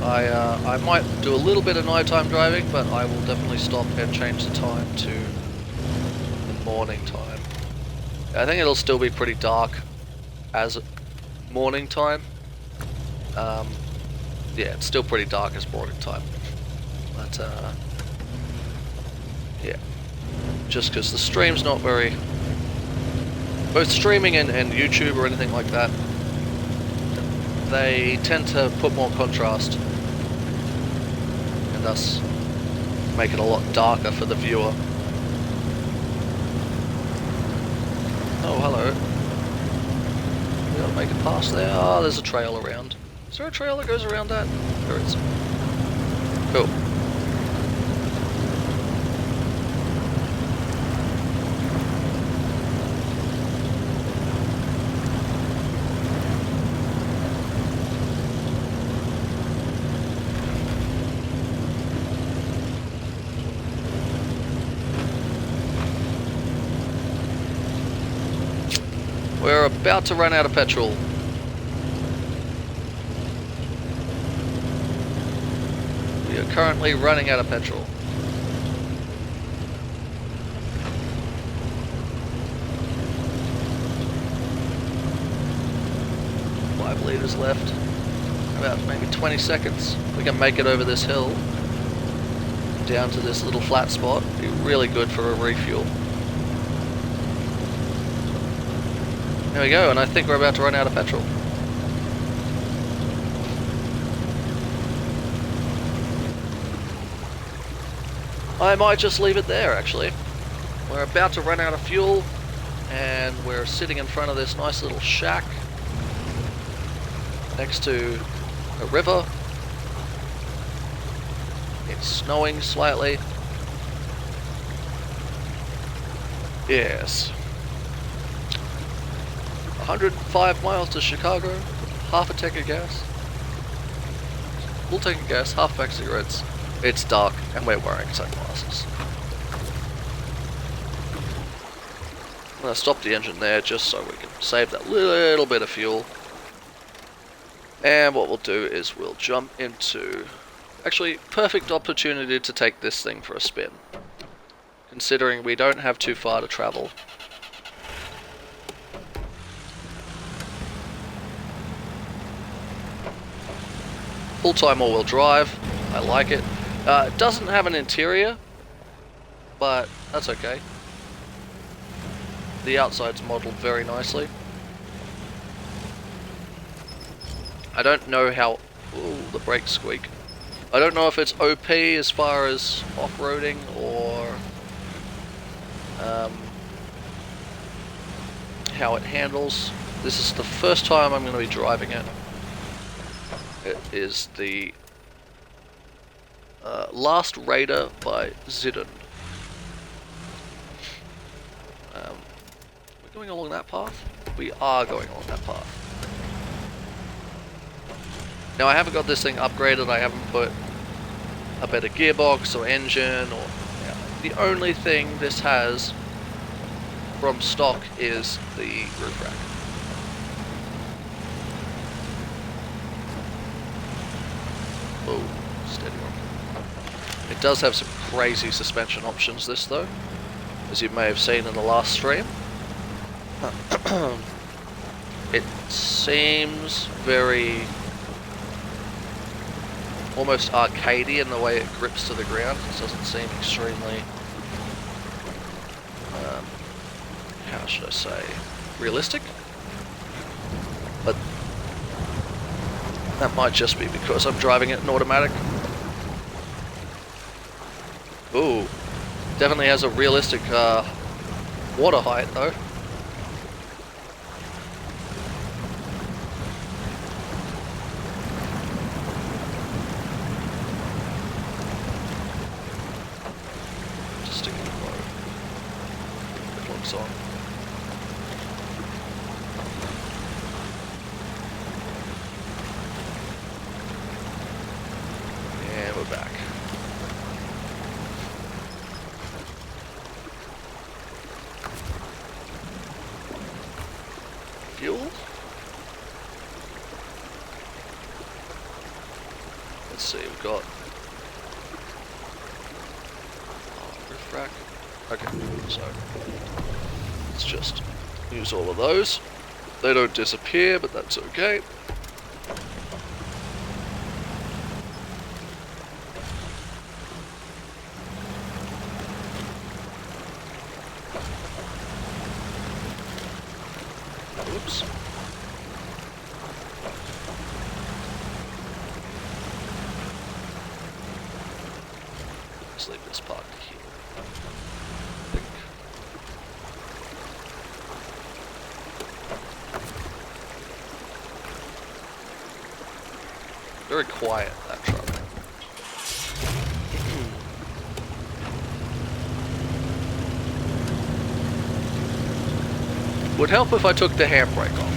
I might do a little bit of nighttime driving, but I will definitely stop and change the time to the morning time. I think it'll still be pretty dark as morning time. Yeah, it's still pretty dark as morning time. But yeah, just because the stream's not very... Both streaming and YouTube or anything like that, they tend to put more contrast and thus make it a lot darker for the viewer. Oh, hello. We gotta make it past there. Oh, there's a trail around. Is there a trail that goes around that? There is. Cool. We're about to run out of petrol. We are currently running out of petrol. Five litres left. About maybe 20 seconds. We can make it over this hill down to this little flat spot. Be really good for a refuel. There we go, and I think we're about to run out of petrol. I might just leave it there, actually. We're about to run out of fuel, and we're sitting in front of this nice little shack next to a river. It's snowing slightly. Yes. 105 miles to Chicago, half a tank of gas. Full tank of gas, half a pack of cigarettes. It's dark, and we're wearing sunglasses. I'm going to stop the engine there just so we can save that little bit of fuel. And what we'll do is we'll jump into... Actually, perfect opportunity to take this thing for a spin, considering we don't have too far to travel. Full-time all-wheel drive, I like it. It doesn't have an interior, but that's okay. The outside's modelled very nicely. I don't know how... Ooh, the brakes squeak. I don't know if it's OP as far as off-roading or how it handles. This is the first time I'm going to be driving it. It is the Last Raider by Zidane. We're going along that path? We are going along that path. Now I haven't got this thing upgraded, I haven't put a better gearbox or engine or... Yeah. The only thing this has from stock is the roof rack. Oh, steady on. It does have some crazy suspension options, this though, as you may have seen in the last stream. It seems very almost arcadey in the way it grips to the ground. It doesn't seem extremely, how should I say, realistic? But that might just be because I'm driving it in automatic. Ooh, definitely has a realistic water height though. Just sticking it low. It looks on. And we're back. Fuel. Let's see, we've got roof rack. Okay, so let's just use all of those. They don't disappear, but that's okay. Whoops. Let's leave this parked here. I think. Very quiet, that truck. Would help if I took the handbrake off.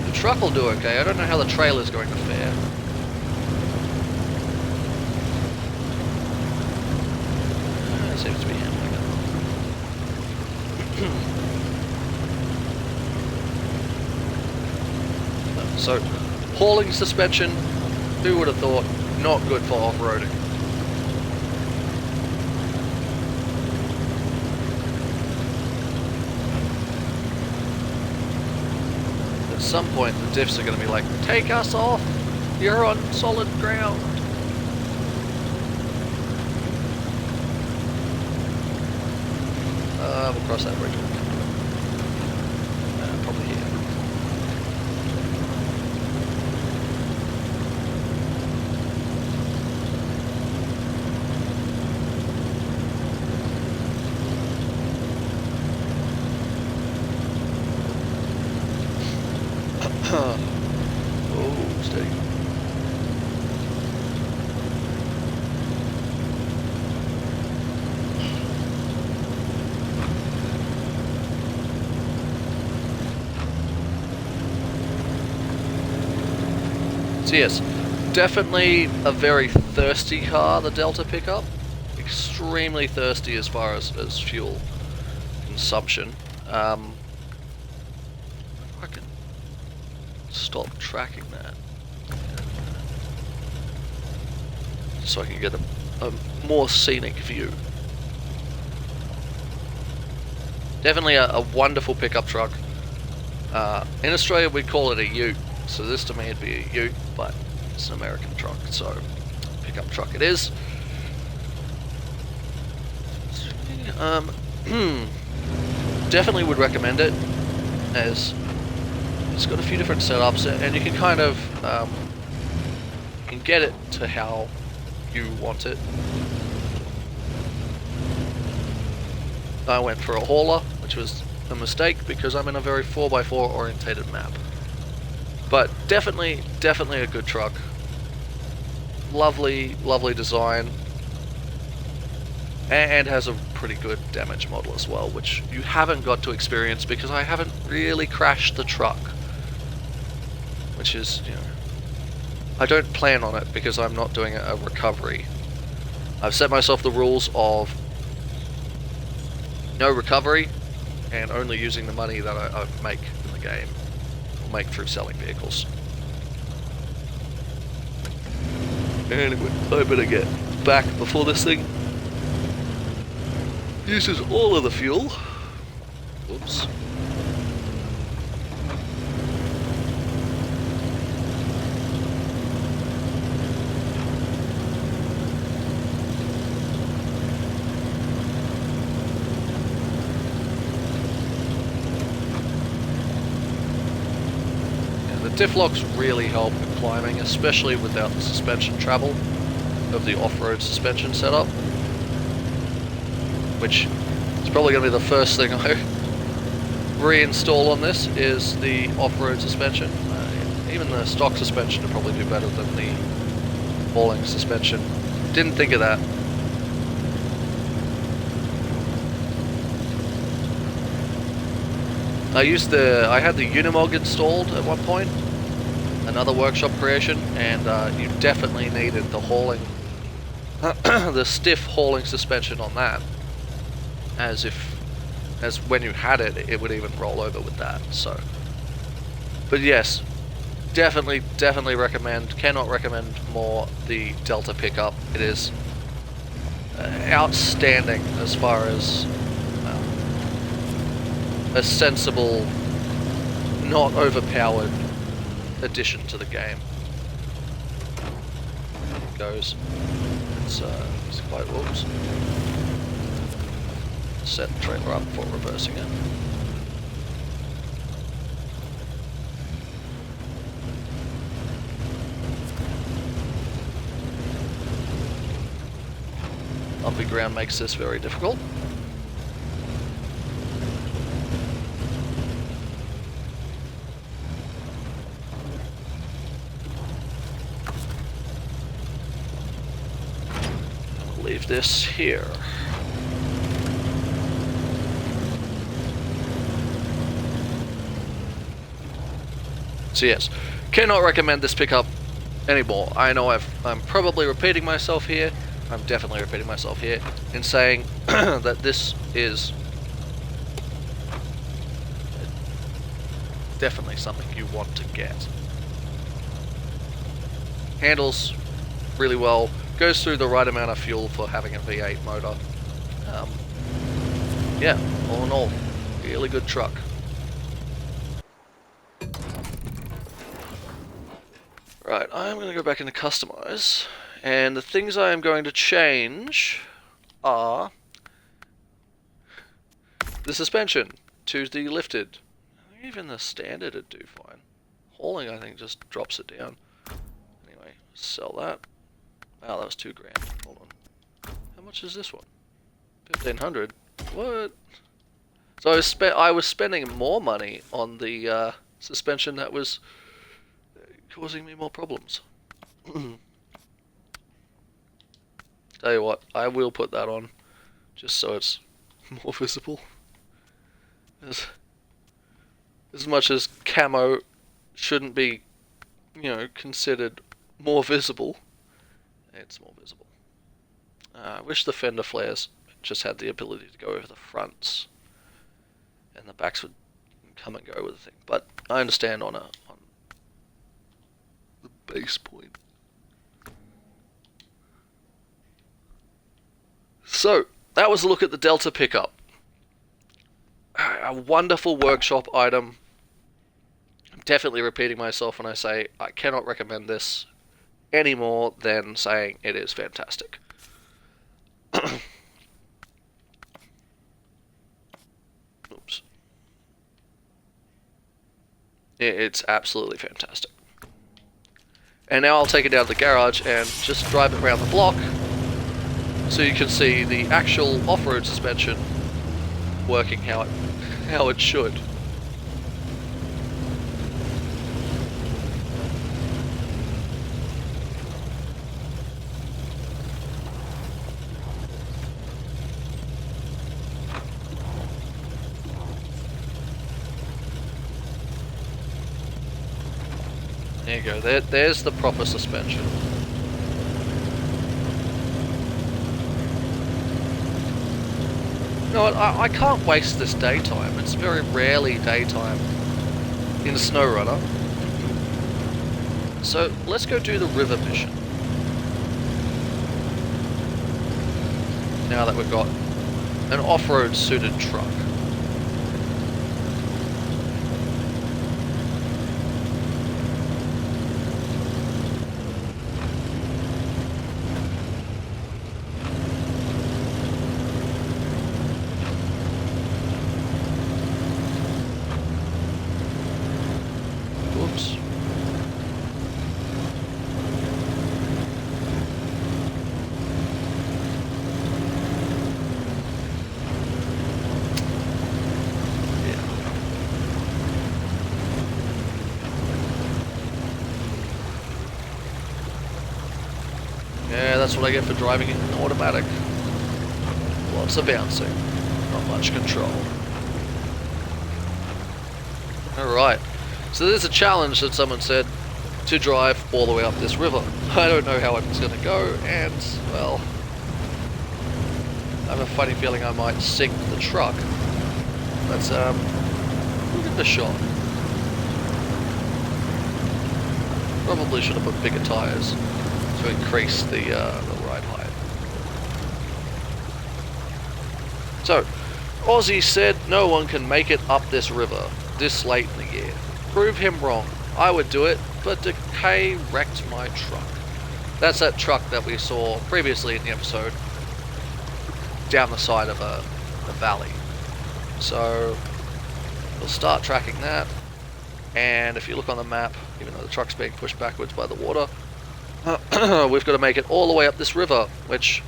The truck will do okay. I don't know how the trailer's going to fare. It seems to be handling it. So, hauling suspension, who would have thought, not good for off-roading. At some point, the diffs are going to be like, take us off! You're on solid ground! We'll cross that bridge. Probably here. Oh, steady. So yes, definitely a very thirsty car, the Delta pickup. Extremely thirsty as far as fuel consumption. I can stop tracking that so I can get a more scenic view. Definitely a wonderful pickup truck. In Australia we call it a ute, so this to me would be a ute, but it's an American truck, so pickup truck it is. Definitely would recommend it, as it's got a few different setups, and you can kind of you can get it to how you want it. I went for a hauler, which was a mistake because I'm in a very 4x4 orientated map. But definitely a good truck. Lovely design. And has a pretty good damage model as well, which you haven't got to experience because I haven't really crashed the truck. Which is, you know, I don't plan on it because I'm not doing a recovery. I've set myself the rules of no recovery and only using the money that I make in the game, or make through selling vehicles. Anyway, I better get back before this thing uses all of the fuel. Oops. Diff locks really help in climbing, especially without the suspension travel of the off-road suspension setup, which is probably going to be the first thing I reinstall on this, is the off-road suspension. Even the stock suspension would probably do better than the hauling suspension. Didn't think of that. I had the Unimog installed at one point, another workshop creation, and you definitely needed the hauling, the stiff hauling suspension on that, as when you had it, it would even roll over with that. So, but yes, definitely recommend. Cannot recommend more the Delta pickup. It is outstanding as far as a sensible, not overpowered addition to the game goes. It's quite, whoops. Set the trailer up before reversing it. Bumpy ground makes this very difficult. Leave this here. So yes, cannot recommend this pickup anymore. I know I'm probably repeating myself here. I'm definitely repeating myself here in saying that this is definitely something you want to get. handles really well, goes through the right amount of fuel for having a V8 motor. Yeah, all in all, really good truck. Right, I'm going to go back into customize, and the things I am going to change are the suspension to the lifted. Even the standard would do fine. Hauling, I think, just drops it down. Anyway, sell that. Wow, that was $2 grand. Hold on. How much is this one? 1,500. What? So I was spending more money on the suspension that was causing me more problems. Tell you what, I will put that on, just so it's more visible. As much as camo shouldn't be, considered more visible, it's more visible. I wish the fender flares just had the ability to go over the fronts, and the backs would come and go with the thing. But I understand on the base point. So that was a look at the Delta pickup. A wonderful workshop item. I'm definitely repeating myself when I say I cannot recommend this any more than saying it is fantastic. Oops. It's absolutely fantastic. And now I'll take it down to the garage and just drive it around the block so you can see the actual off-road suspension working how it should. There you go. There's the proper suspension. You know what, I can't waste this daytime. It's very rarely daytime in SnowRunner. So let's go do the river mission. Now that we've got an off-road suited truck. Yeah, that's what I get for driving in automatic. Lots of bouncing, not much control. Alright, so there's a challenge that someone said to drive all the way up this river. I don't know how it's going to go, and, well, I have a funny feeling I might sink the truck. Let's, we'll give it a shot. Probably should have put bigger tyres to increase the ride height. So, Aussie said no one can make it up this river this late in the year. Prove him wrong. I would do it, but decay wrecked my truck. That's that truck that we saw previously in the episode down the side of a valley. So, we'll start tracking that. And if you look on the map, even though the truck's being pushed backwards by the water, we've got to make it all the way up this river, which,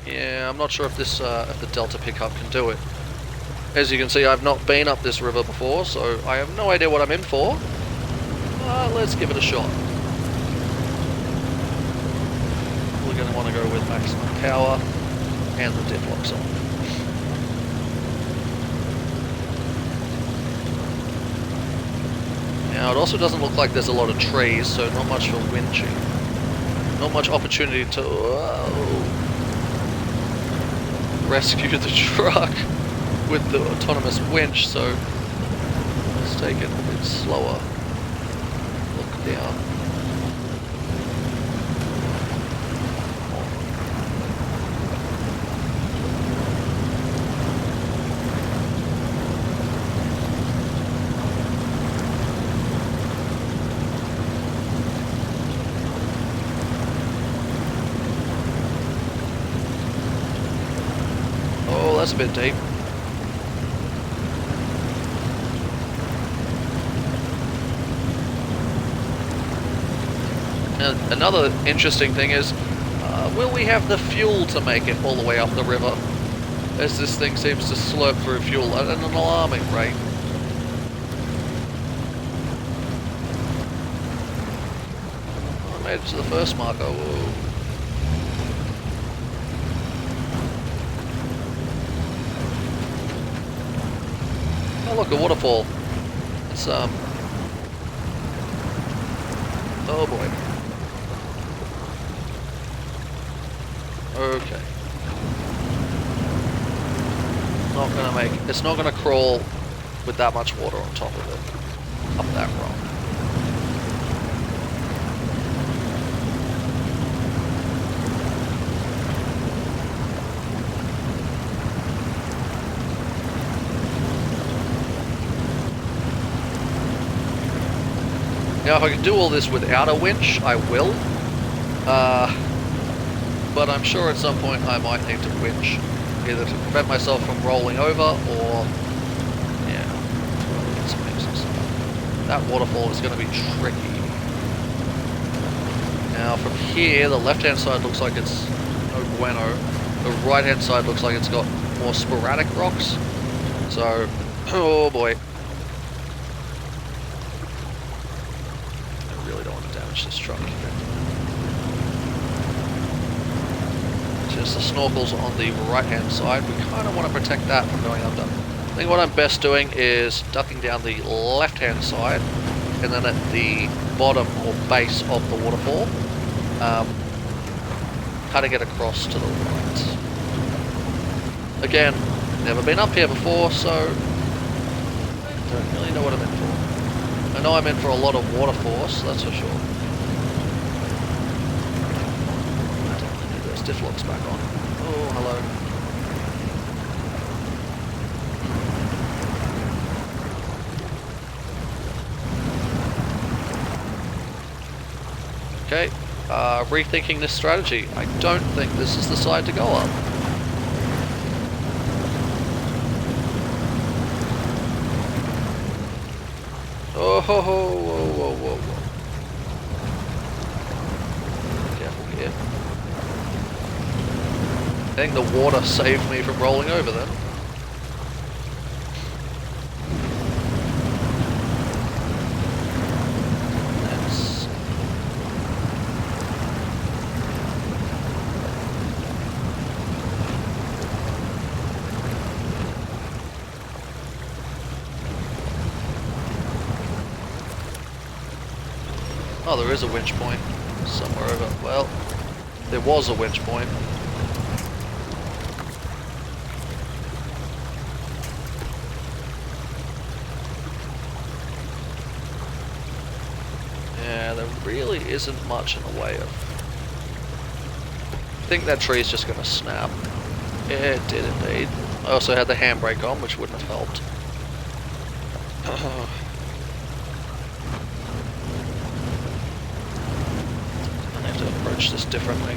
yeah, I'm not sure if this if the Delta pickup can do it. As you can see, I've not been up this river before, so I have no idea what I'm in for. Let's give it a shot. We're going to want to go with maximum power and the diff locks on. Now, it also doesn't look like there's a lot of trees, so not much for winching. Not much opportunity to rescue the truck with the autonomous winch, so let's take it a bit slower. Look down. it's a bit deep. And another interesting thing is, will we have the fuel to make it all the way up the river? As this thing seems to slurp through fuel at an alarming rate. I made it to the first marker. Whoa. Oh look, a waterfall. It's oh boy. Okay. It's not gonna crawl with that much water on top of it. Up that rock. Now if I can do all this without a winch, I will. But I'm sure at some point I might need to winch, either to prevent myself from rolling over, or yeah, that waterfall is going to be tricky. Now from here, the left-hand side looks like it's no bueno. The right-hand side looks like it's got more sporadic rocks. So, oh boy. I really don't want to damage this truck. Just the snorkels on the right hand side. We kind of want to protect that from going under. I think what I'm best doing is ducking down the left hand side, and then at the bottom or base of the waterfall, cutting it across to the right. Again, never been up here before, so I don't really know what I'm in for. I know I'm in for a lot of water force, that's for sure. Diff locks back on. Oh, hello. Okay, rethinking this strategy. I don't think this is the side to go up. Oh, ho, ho, whoa, whoa, whoa, whoa. Careful here. I think the water saved me from rolling over then. Let's... Oh, there is a winch point somewhere over. Well, there was a winch point. Really isn't much in the way of... I think that tree's just going to snap. Yeah, it did indeed. I also had the handbrake on, which wouldn't have helped. I have to approach this differently.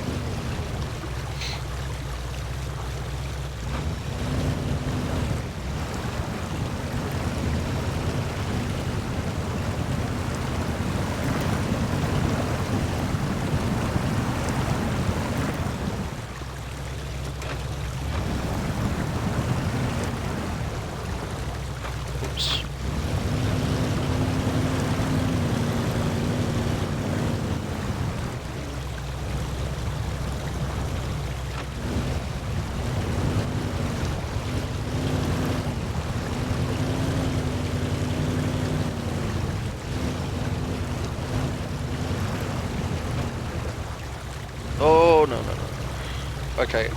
Oh, no, no, no. Okay,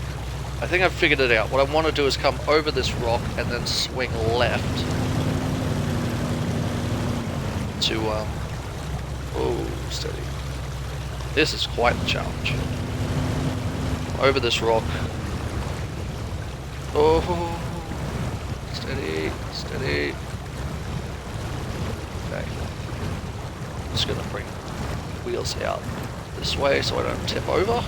I think I've figured it out. What I want to do is come over this rock and then swing left to, oh, steady. This is quite the challenge. Over this rock. Oh, steady, steady. Okay. I'm just going to bring wheels out this way so I don't tip over.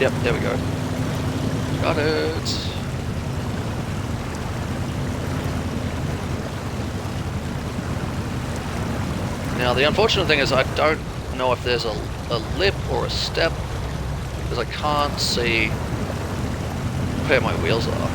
Yep, there we go. Got it. Now the unfortunate thing is I don't know if there's a lip or a step because I can't see where my wheels are.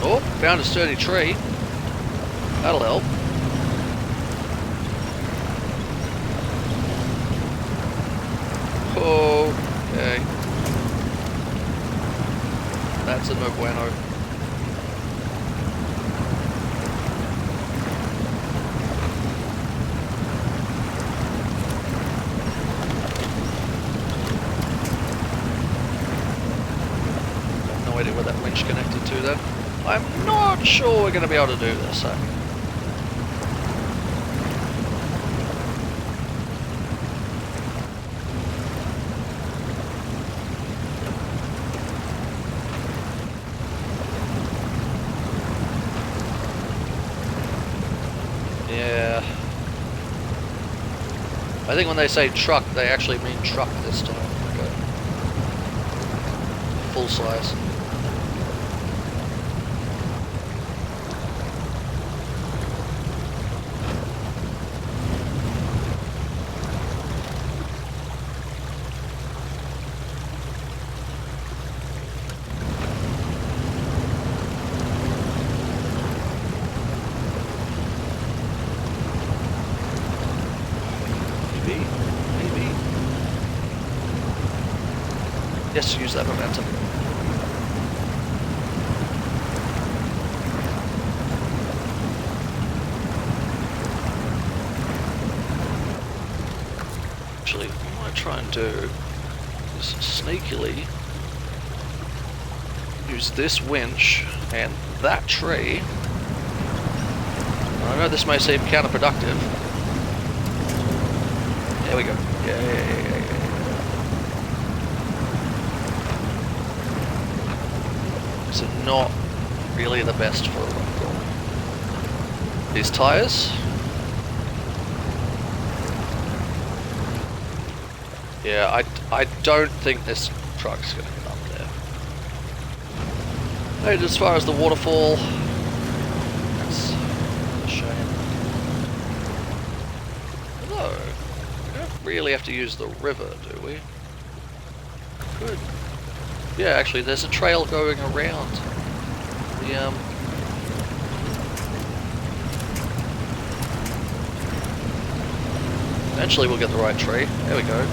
Oh, found a sturdy tree. That'll help. Okay. That's a no bueno. No idea where that winch connected to then. I'm not sure we're going to be able to do this. Yeah. I think when they say truck, they actually mean truck this time. Like a full size. Maybe. Yes, use that momentum. Actually, what I might try and do is sneakily use this winch and that tree. I know this may seem counterproductive. There we go. Yeah. So not really the best for a run crawl. These tires. Yeah, I don't think this truck's gonna get up there. And as far as the waterfall, that's a shame. Hello. Really have to use the river, do we? Good. Yeah, actually, there's a trail going around the Eventually, we'll get the right tree. There we go.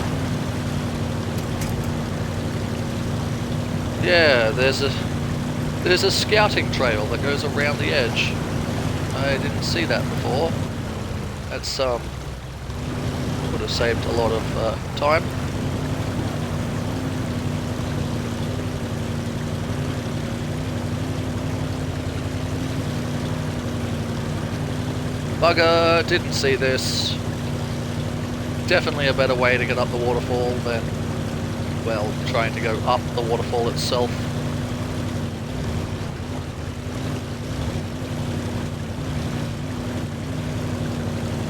Yeah, there's a scouting trail that goes around the edge. I didn't see that before. That's would have saved a lot of time. Bugger, didn't see this. Definitely a better way to get up the waterfall than, well, trying to go up the waterfall itself.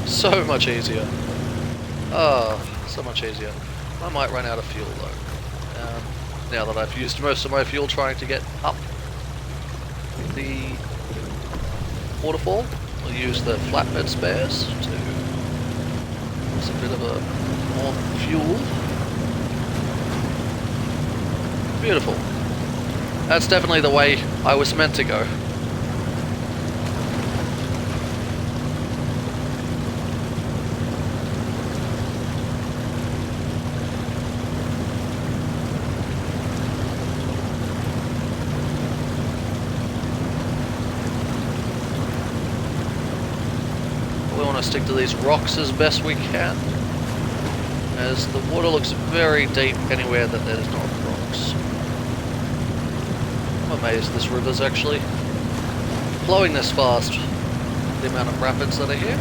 So much easier. Oh, so much easier. I might run out of fuel though. Now that I've used most of my fuel trying to get up the waterfall, I'll use the flatbed spares to use a bit of a more fuel. Beautiful. That's definitely the way I was meant to go. Stick to these rocks as best we can, as the water looks very deep anywhere that there's not rocks. I'm amazed this river's actually flowing this fast. The amount of rapids that are here.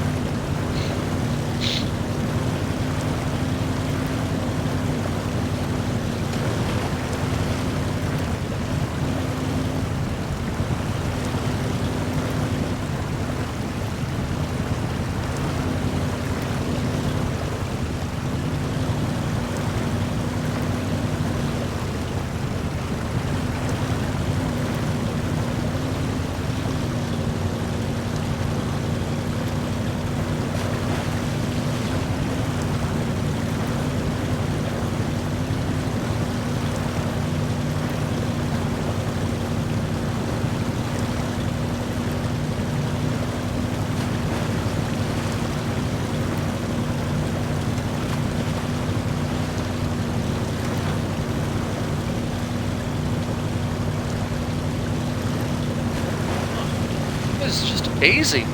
It's just easy.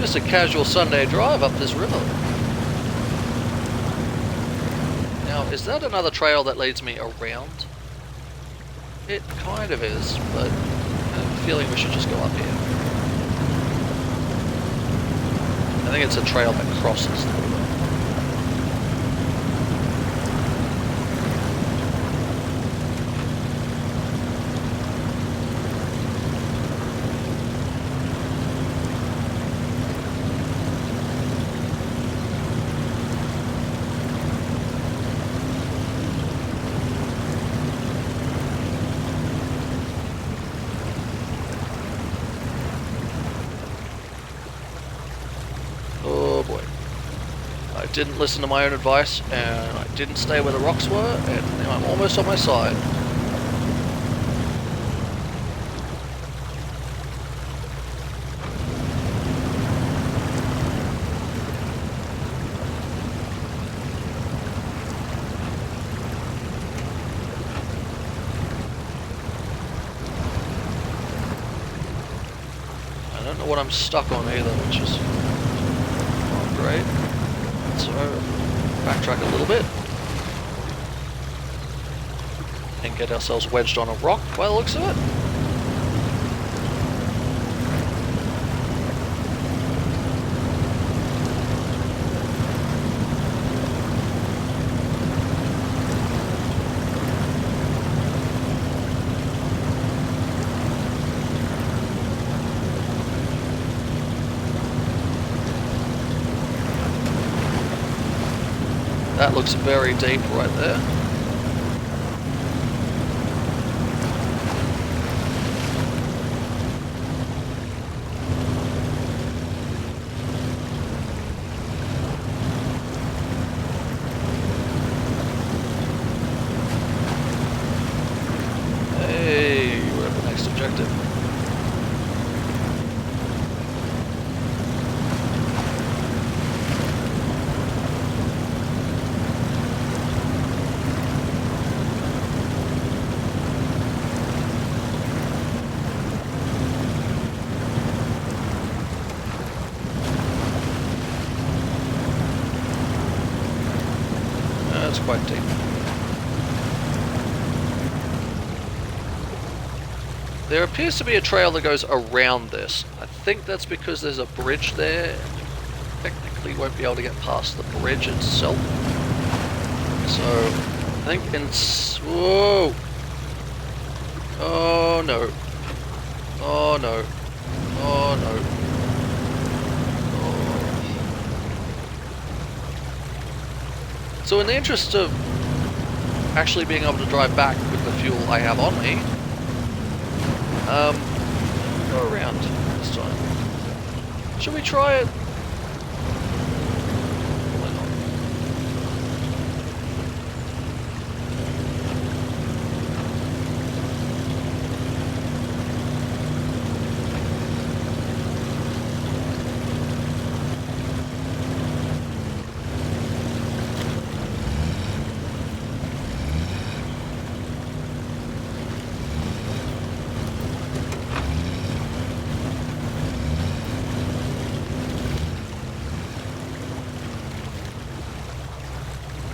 Just a casual Sunday drive up this river. Now, is that another trail that leads me around? It kind of is, but I have a feeling we should just go up here. I think it's a trail that crosses the river. I didn't listen to my own advice, and I didn't stay where the rocks were, and now I'm almost on my side. I don't know what I'm stuck on either, which is not great. So, backtrack a little bit and get ourselves wedged on a rock by the looks of it. That looks very deep right there. Hey, we're at the next objective. That's quite deep. There appears to be a trail that goes around this. I think that's because there's a bridge there, and you technically won't be able to get past the bridge itself. So, I think in... Whoa! Oh no. Oh no. Oh no. So in the interest of actually being able to drive back with the fuel I have on me, go around this time. Should we try it? Probably not.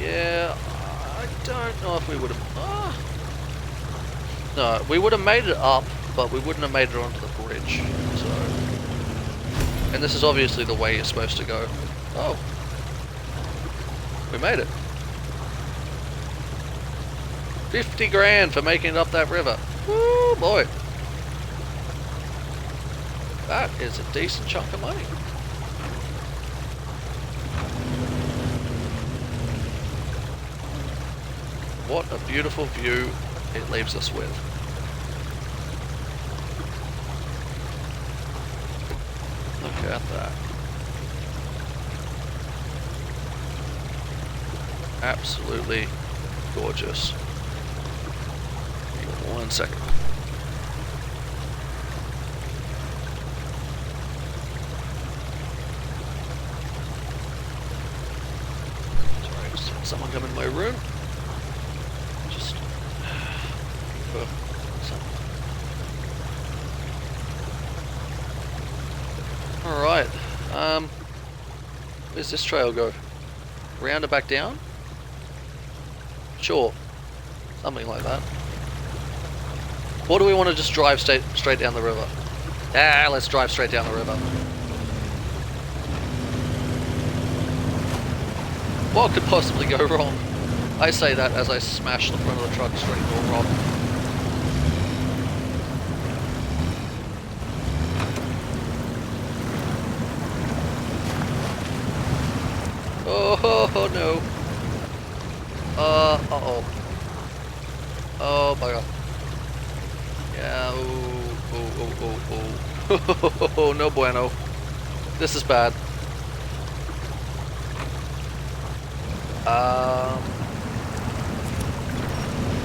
Yeah, I don't know if we would have... No, we would have made it up, but we wouldn't have made it onto the bridge. So, and this is obviously the way you're supposed to go. Oh, we made it. 50 grand for making it up that river. Woo, boy. That is a decent chunk of money. What a beautiful view it leaves us with. Look at that. Absolutely gorgeous. Hang on 1 second. Sorry, I just had someone come in my room. Just Alright, where's this trail go? Round and back down? Sure, something like that. Or do we want to just drive straight down the river? Ah, let's drive straight down the river. What could possibly go wrong? I say that as I smash the front of the truck straight into a rock. Oh no. Uh-oh. Oh my god. Yeah, oh, no bueno. This is bad.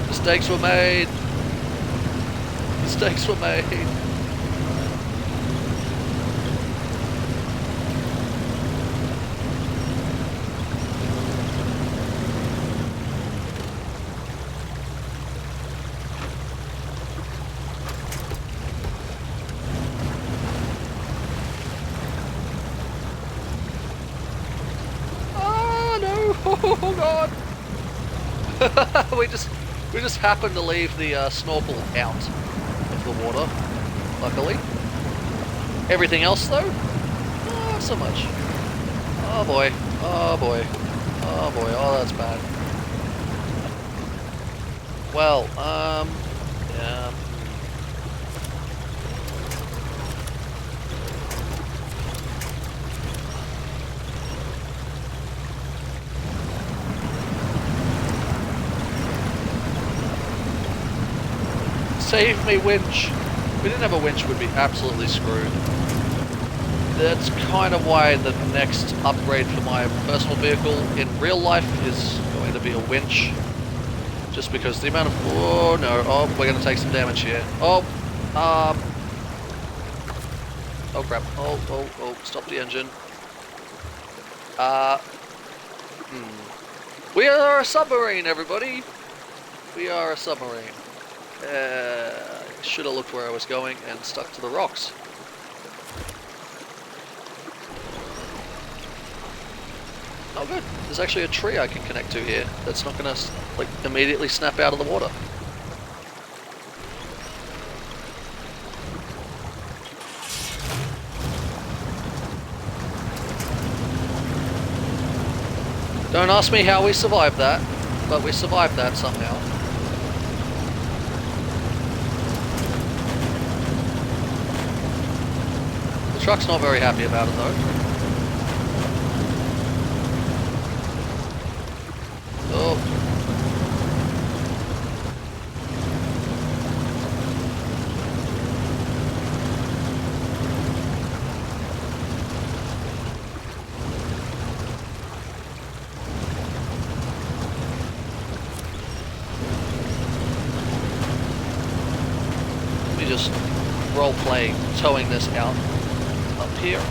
Mistakes were made. Mistakes were made. Oh god! we just happened to leave the snorkel out of the water, luckily. Everything else though? Not so much. Oh boy, oh boy, oh boy, oh that's bad. Well, yeah. Save me, winch! If we didn't have a winch, we'd be absolutely screwed. That's kind of why the next upgrade for my personal vehicle in real life is going to be a winch. Just because the amount of... Oh no, oh, we're going to take some damage here. Oh, oh crap, oh, stop the engine. We are a submarine, everybody! We are a submarine. Should have looked where I was going and stuck to the rocks. Oh good, there's actually a tree I can connect to here that's not gonna like immediately snap out of the water. Don't ask me how we survived that, but we survived that somehow. The truck's not very happy about it though. Oh. Let me just role-play towing this out up here.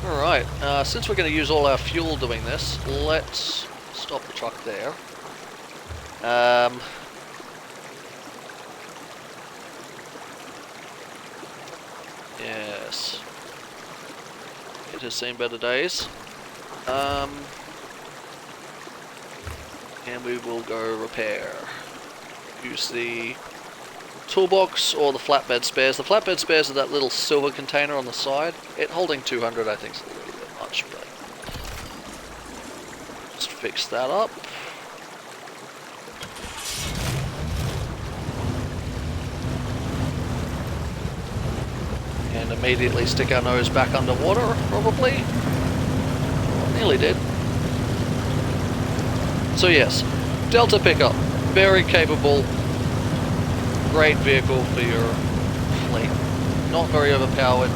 Alright, since we're going to use all our fuel doing this, let's stop the truck there. Yes. It has seen better days. And we will go repair. Use the toolbox or the flatbed spares. The flatbed spares are that little silver container on the side. It holding 200 I think is a little bit much, but just fix that up. And immediately stick our nose back underwater, probably. Well, nearly did. So yes, Delta pickup, very capable, great vehicle for your fleet. Not very overpowered.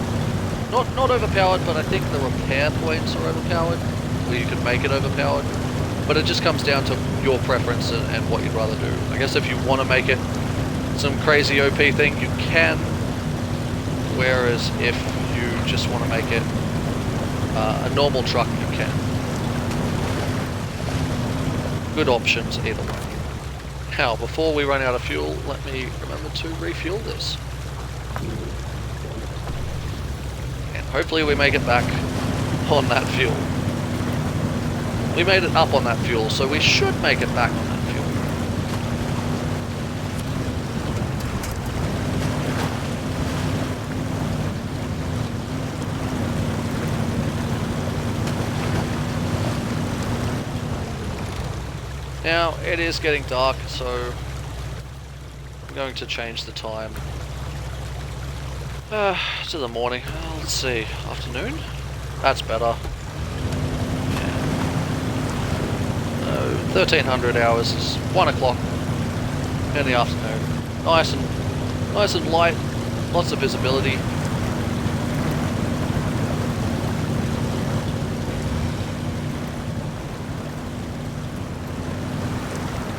Not overpowered, but I think the repair points are overpowered, or you can make it overpowered. But it just comes down to your preference and what you'd rather do. I guess if you want to make it some crazy OP thing, you can. Whereas if you just want to make it a normal truck, you can. Good options either way. Now, before we run out of fuel, let me remember to refuel this. And hopefully we make it back on that fuel. We made it up on that fuel, so we should make it back on that fuel. Now, it is getting dark, so I'm going to change the time to the morning. Let's see, afternoon? That's better. Yeah. 1300 hours is 1 o'clock in the afternoon. Nice and light, lots of visibility.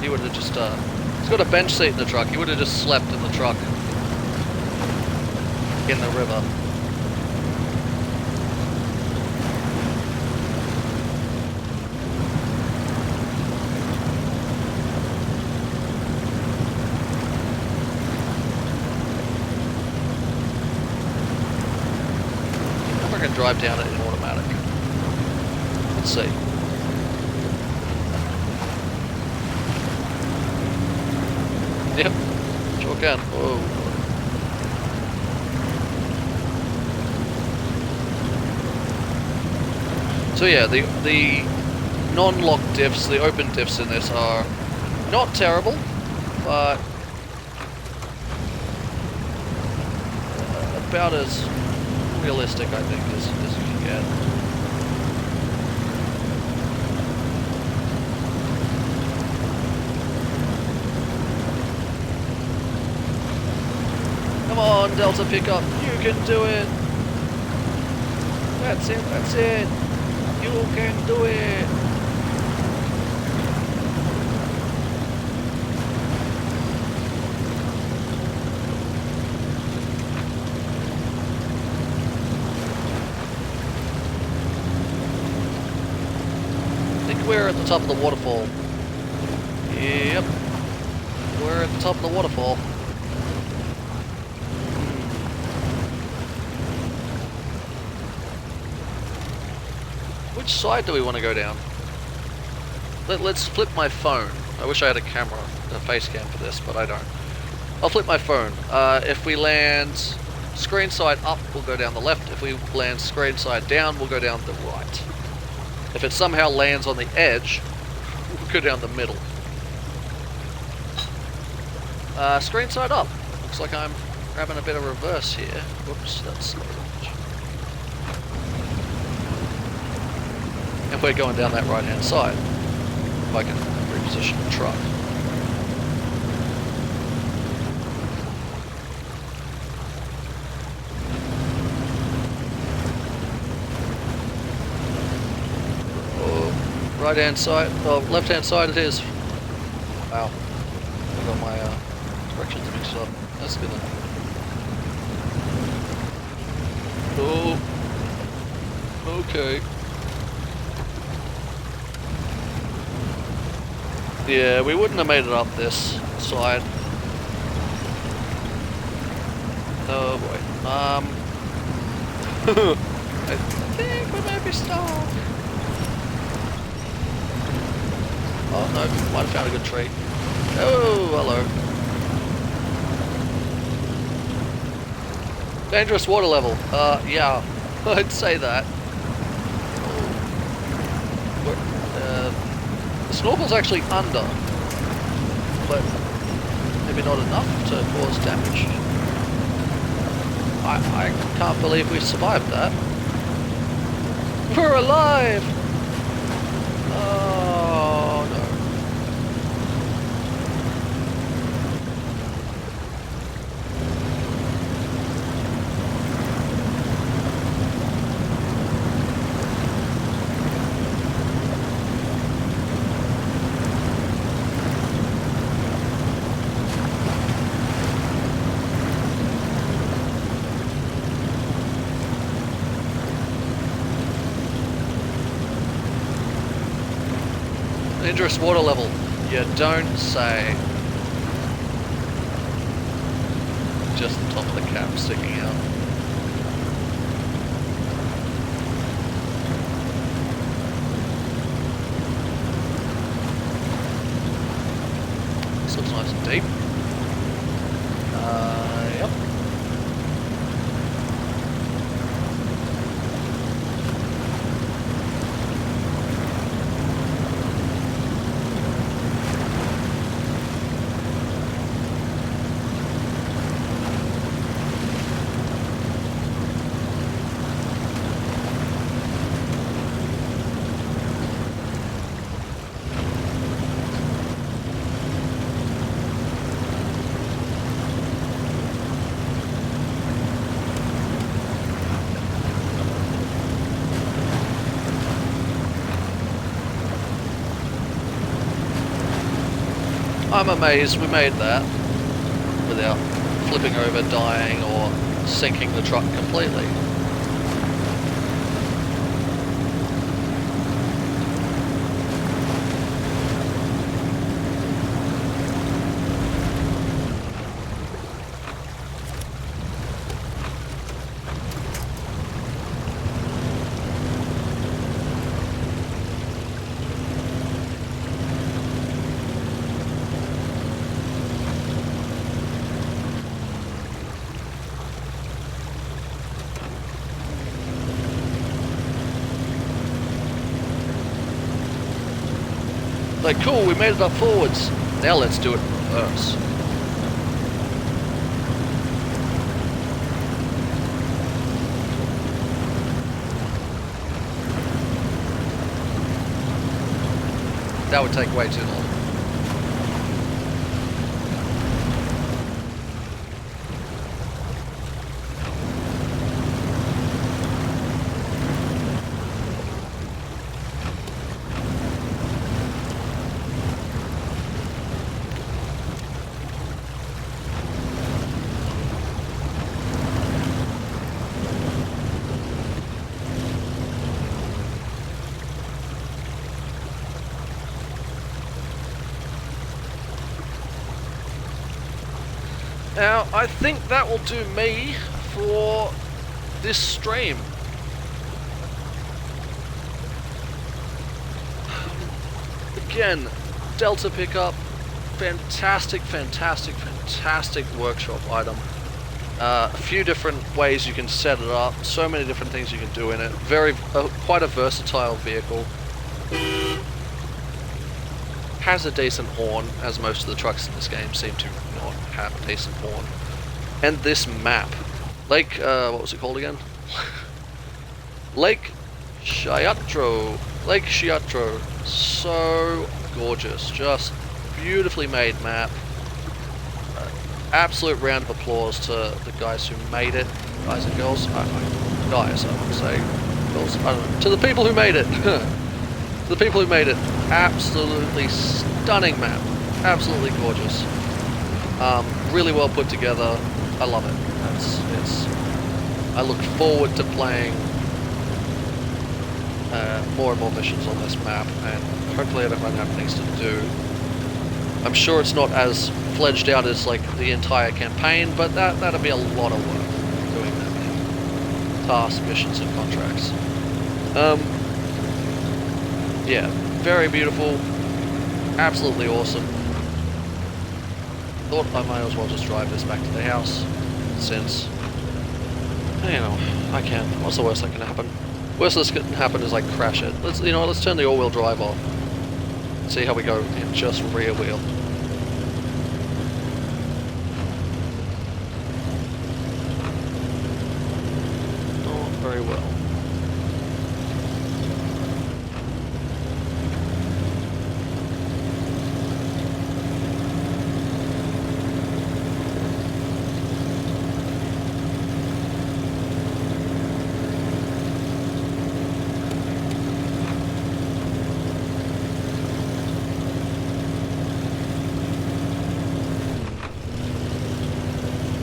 He would have just, he's got a bench seat in the truck, he would have just slept in the truck in the river. I'm going to drive down it in automatic. Let's see. Yep, sure can. Whoa. So yeah, the non-lock diffs, the open diffs in this are not terrible, but about as realistic, I think, as you can get. Come on, Delta pickup, you can do it! That's it, that's it! You can do it! I think we're at the top of the waterfall. Yep. We're at the top of the waterfall. Which side do we want to go down? Let's flip my phone. I wish I had a camera, a face cam for this, but I don't. I'll flip my phone. If we land screen side up, we'll go down the left. If we land screen side down, we'll go down the right. If it somehow lands on the edge, we'll go down the middle. Screen side up. Looks like I'm grabbing a bit of reverse here. Whoops, that's slow. And we're going down that right hand side. If I can reposition the truck. Oh, right hand side, oh, left hand side it is. Wow. I got my directions mixed up. That's good enough. Oh. Okay. Yeah, we wouldn't have made it up this side. Oh boy. I think we might be stuck. Oh no, might have found a good tree. Oh, hello. Dangerous water level. Yeah, I'd say that. The snorkel's actually under, but maybe not enough to cause damage. I can't believe we survived that. We're alive! Oh no. Dangerous water level. You don't say. Just the top of the cap sticking out. This looks nice and deep. Yep. I'm amazed we made that without flipping over, dying, or sinking the truck completely. Like, cool, we made it up forwards. Now let's do it in reverse. That would take way too long. Now, I think that will do me for this stream. Again, Delta pickup, fantastic workshop item. A few different ways you can set it up, so many different things you can do in it. Quite a versatile vehicle. Has a decent horn, as most of the trucks in this game seem to not have a decent horn. And this map. Lake, what was it called again? Lake Shiatro. Lake Shiatro. So gorgeous. Just beautifully made map. Absolute round of applause to the guys who made it. Guys and girls. Guys, I would say. Girls. I don't know. To the people who made it. The people who made it, absolutely stunning map, absolutely gorgeous, really well put together. I love it. I look forward to playing more and more missions on this map, and hopefully I don't run out of things to do. I'm sure it's not as fledged out as like the entire campaign, but that'll be a lot of work doing that thing. tasks, missions, and contracts. Yeah, very beautiful, absolutely awesome. Thought I might as well just drive this back to the house, since, you know, I can. What's the worst that can happen? Worst that can happen is I crash it. Let's turn the all-wheel drive off. See how we go in just rear wheel. Not very well.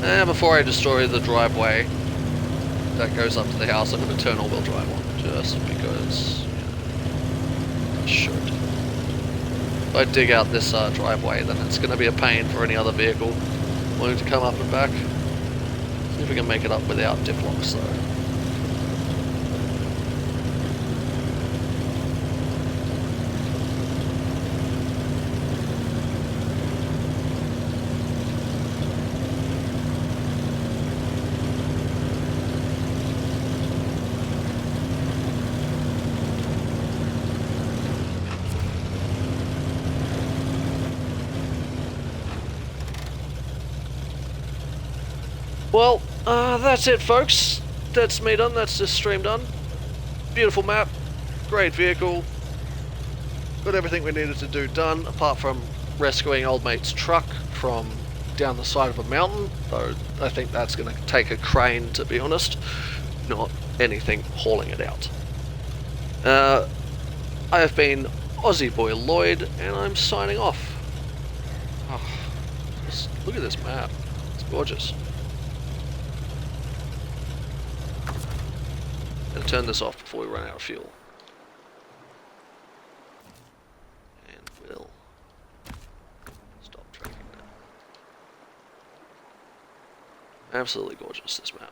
And before I destroy the driveway that goes up to the house, I'm going to turn all-wheel drive on, just because, I should. If I dig out this driveway, then it's going to be a pain for any other vehicle wanting to come up and back. See if we can make it up without diff locks, though. Well, that's it, folks. That's me done. That's this stream done. Beautiful map. Great vehicle. Got everything we needed to do done, apart from rescuing old mate's truck from down the side of a mountain, though I think that's going to take a crane, to be honest, not anything hauling it out. I have been Aussie Boy Lloyd, and I'm signing off. Oh, just look at this map. It's gorgeous. And turn this off before we run out of fuel. And we'll stop tracking now. Absolutely gorgeous, this map.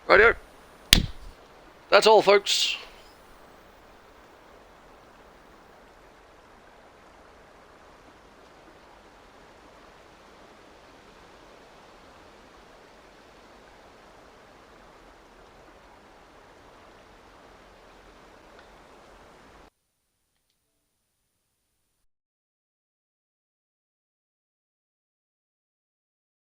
Rightio. That's all, folks.